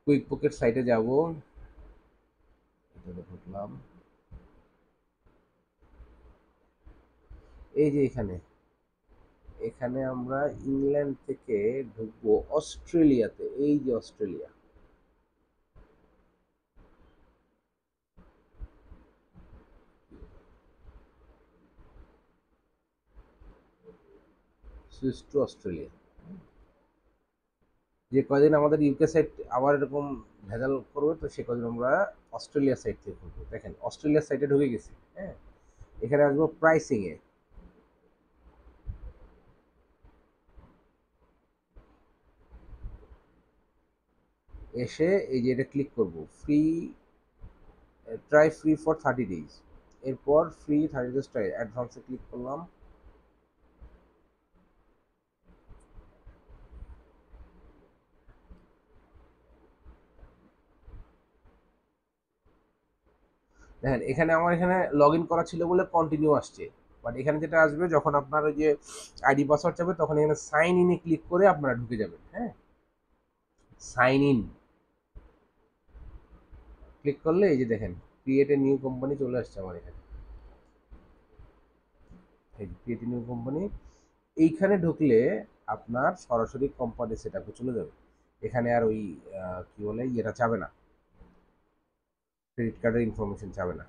কুইক বুকের সাইটে যাব, এটাতে ঢুকলাম। এই যে এখানে, এখানে আমরা ইংল্যান্ড থেকে ঢুকবো অস্ট্রেলিয়াতে, এই যে অস্ট্রেলিয়া। Switch to Australia. যে কয়দিন আমাদের ইউকে সাইট আবার এরকম ভেজাল করবে, তো সে কদিন আমরা অস্ট্রেলিয়া সাইট থেকে করবো। দেখেন অস্ট্রেলিয়া সাইটে ঢুকে গেছি। হ্যাঁ, এখানে আসবো প্রাইসিং এ। এসে এই যে এটা ক্লিক করব, free try free for 30 days। এরপর ফ্রি 30 days ট্রাই অ্যাডভান্সে ক্লিক করলাম। দেখেন এখানে আমার এখানে লগ ইন করা ছিল বলে কন্টিনিউ আসছে, বাট এখানে যেটা আসবে যখন আপনার ওই যে আইডি পাসওয়ার্ড যাবে তখন এখানে সাইন ইনে ক্লিক করে আপনারা ঢুকে যাবেন। হ্যাঁ, সাইন ইন ক্লিক করলে এই যে দেখেন ক্রিয়েট এ নিউ কোম্পানি চলে আসছে আমার এখানে। এই ক্রিয়েট এ নিউ কোম্পানি, এইখানে ঢুকলে আপনার সরাসরি কোম্পানি সেট আপে চলে যাবে। এখানে আর ওই কি বলে ইয়েটা চাবে না, ক্রেডিট কার্ডের ইনফরমেশন চাবে না।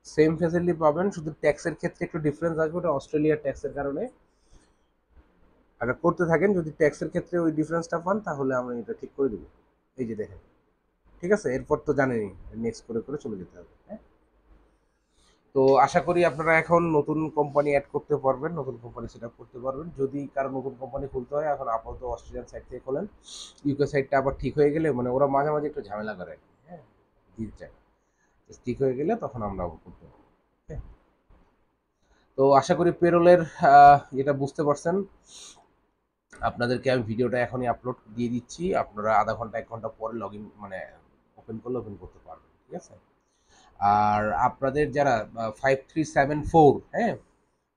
সেম ফ্যাসিলিটি পাবেন, শুধু ট্যাক্সের ক্ষেত্রে একটু ডিফারেন্স আসবে, ওটা অস্ট্রেলিয়ার ট্যাক্সের কারণে। আগে করতে থাকেন, যদি ট্যাক্সের ক্ষেত্রে ওই ডিফারেন্সটা পান তাহলে আমরা এটা ঠিক করে দেবো। এই যে দেখেন, ঠিক আছে, এরপর তো জানেনই নেক্সট করে করে চলে যেতে হবে। হ্যাঁ, তো আশা করি আপনারা এখন নতুন কোম্পানি অ্যাড করতে পারবেন, নতুন কোম্পানি সেট আপ করতে পারবেন। যদি কারো নতুন কোম্পানি খুলতে হয়, এখন আপাতত অস্ট্রেলিয়ান সাইড থেকে খোলেন। ইউকে সাইডটা আবার ঠিক হয়ে গেলে, মানে ওরা মাঝে মাঝে একটু ঝামেলা করে। হ্যাঁ, দিতে ঠিক হয়ে গেলে তখন আমরা আবার করতে পারবো। হ্যাঁ, তো আশা করি পেরোলের এটা বুঝতে পারছেন। আপনাদেরকে আমি ভিডিওটা এখনই আপলোড দিয়ে দিচ্ছি, আপনারা আধা ঘন্টা 1 ঘন্টা পরে লগ ইন মানে ওপেন করলে ওপেন করতে পারবেন। ঠিক আছে, আর আপনাদের যারা 5374, হ্যাঁ,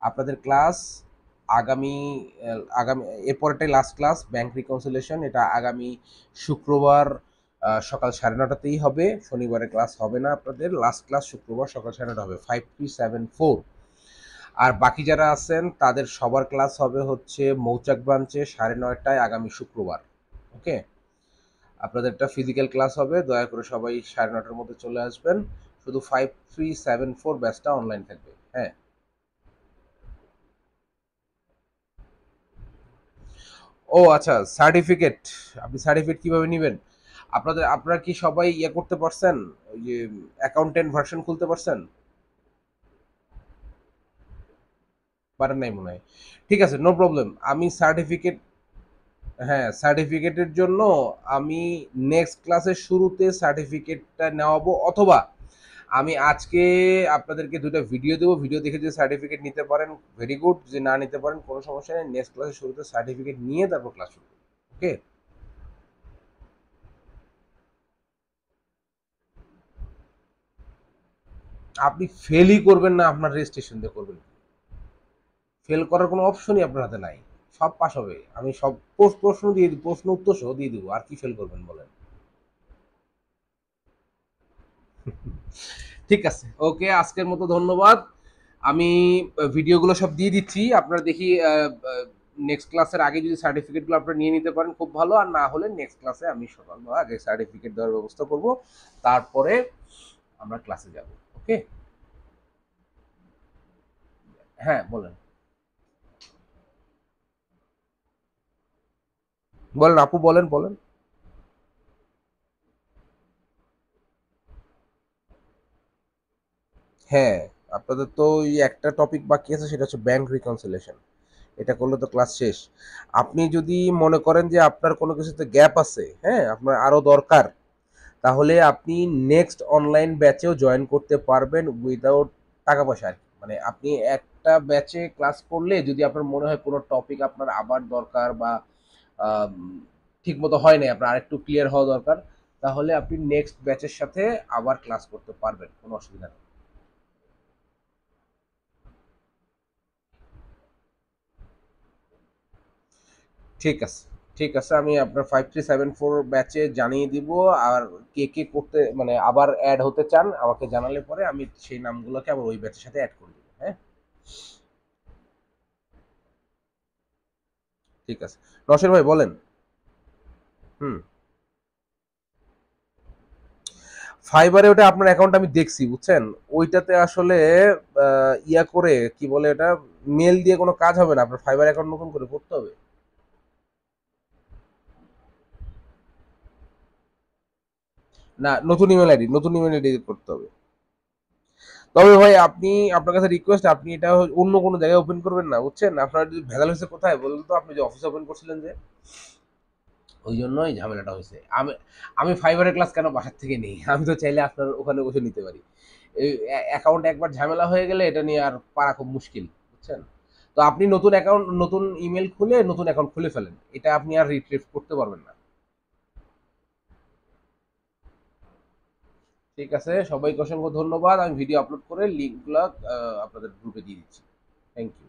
আপনাদের ক্লাস আগামী আগামী এরপরটাই লাস্ট ক্লাস ব্যাংক রিকনসিলেশন, এটা আগামী শুক্রবার সকাল 9:30তেই হবে। শনিবারে ক্লাস হবে না আপনাদের, লাস্ট ক্লাস শুক্রবার সকাল 9:30 হবে 5374। আর বাকি যারা আছেন তাদের সবার ক্লাস হবে হচ্ছে মৌচাক ব্রাঞ্চে 9:30টায় আগামী শুক্রবার। ওকে, আপনাদের একটা ফিজিক্যাল ক্লাস হবে, দয়া করে সবাই 9:30টার মধ্যে চলে আসবেন। শুধু 5374 ব্যাচটা অনলাইন থাকবে। হ্যাঁ, ও আচ্ছা, সার্টিফিকেট। আপনি সার্টিফিকেট কিভাবে নেবেন? আপনারা কি সবাই ইয়ে করতে পারছেন, ওই যে অ্যাকাউন্টেন্ট ভার্সন খুলতে পারছেন? পারেন নাই মনে হয়। ঠিক আছে, নো প্রবলেম। আমি সার্টিফিকেট, হ্যাঁ, সার্টিফিকেটের জন্য আমি নেক্সট ক্লাসের শুরুতে সার্টিফিকেটটা নেওয়াবো, অথবা আমি আজকে আপনাদেরকে দুটো ভিডিও দেবো, ভিডিও দেখে যদি সার্টিফিকেট নিতে পারেন ভেরি গুড, যদি না নিতে পারেন কোনো সমস্যা নেই, নেক্সট ক্লাসের শুরুতে সার্টিফিকেট নিয়ে তারপর ক্লাস শুরু। ওকে, আপনি ফেলই করবেন না, আপনার রেজিস্ট্রেশন দিয়ে করবেন। ফেল করার কোনো অপশনই আপনার হাতে নাই, সব পাস হবে। আমি সব প্রশ্ন দিয়ে দিব, প্রশ্ন উত্তর সহ দিয়ে দিব, আর কি ফেল করবেন বলেন? ঠিক আছে, ওকে, আজকের মতো ধন্যবাদ। আমি ভিডিওগুলো সব দিয়ে দিচ্ছি, আপনারা দেখি নেক্সট ক্লাসের আগে যদি সার্টিফিকেটগুলো আপনারা নিয়ে নিতে পারেন খুব ভালো, আর না হলে নেক্সট ক্লাসে আমি সকালবেলা আগে সার্টিফিকেট দেওয়ার ব্যবস্থা করব, তারপরে আমরা ক্লাসে যাব। ওকে, হ্যাঁ বলেন, বলেন আপু, বলেন বলেন। হ্যাঁ, আপনাদের তো ওই একটা টপিক বাকি আছে, সেটা হচ্ছে ব্যাংক রিকনসিলেশন। এটা করলে তো ক্লাস শেষ। আপনি যদি মনে করেন যে আপনার কোনো কিছুতে গ্যাপ আছে, হ্যাঁ, আপনার আরো দরকার, তাহলে আপনি নেক্সট অনলাইন ব্যাচেও জয়েন করতে পারবেন উইদাউট টাকা পয়সা আর কি। মানে আপনি একটা ব্যাচে ক্লাস করলে যদি আপনার মনে হয় কোনো টপিক আপনার আবার দরকার, বা ঠিক মতো হয় নাই, আপনার আরেকটু ক্লিয়ার হওয়া দরকার, তাহলে আপনি নেক্সট ব্যাচের সাথে আবার ক্লাস করতে পারবেন, কোনো অসুবিধা নেই। ঠিক আছে, ঠিক আছে, আমি আপনার 5374 ব্যাচে জানিয়ে দিব। আর কে কে করতে মানে আবার অ্যাড হতে চান আমাকে জানালে পরে আমি সেই নামগুলোকে আবার ওই ব্যাচের সাথে অ্যাড করে দেবো। হ্যাঁ, ঠিক আছে। রশন ভাই বলেন। হুম, ফাইবারে ওটা আপনার অ্যাকাউন্ট আমি দেখছি বুঝছেন, ওইটাতে আসলে ইয়া করে কি বলে এটা, মেল দিয়ে কোনো কাজ হবে না, আপনার ফাইবার অ্যাকাউন্ট নতুন করে করতে হবে। না, নতুন ইমেল আইডি করতে হবে। তবে ভাই আপনি, আপনার কাছে রিকোয়েস্ট, আপনি এটা অন্য কোনো জায়গায় ওপেন করবেন না বুঝছেন, আপনার যদি ভেজাল হয়েছে কোথায় বলুন তো, আপনি যে অফিসে ওপেন করছিলেন যে, ওই জন্যই ঝামেলাটা হয়েছে। আমি আমি ফাইবারের ক্লাস কেন বাসার থেকে নেই, আমি তো চাইলে আপনার ওখানে বসে নিতে পারি। এই অ্যাকাউন্ট একবার ঝামেলা হয়ে গেলে এটা নিয়ে আর পারা খুব মুশকিল বুঝছেন। তো আপনি নতুন অ্যাকাউন্ট, নতুন ইমেল খুলে নতুন অ্যাকাউন্ট খুলে ফেলেন, এটা আপনি আর রিট্রিভ করতে পারবেন না। ঠিক আছে, সবাইকে অসংখ্য ধন্যবাদ, আমি ভিডিও আপলোড করে লিঙ্কগুলো আপনাদের গ্রুপে দিয়ে দিচ্ছি। Thank you.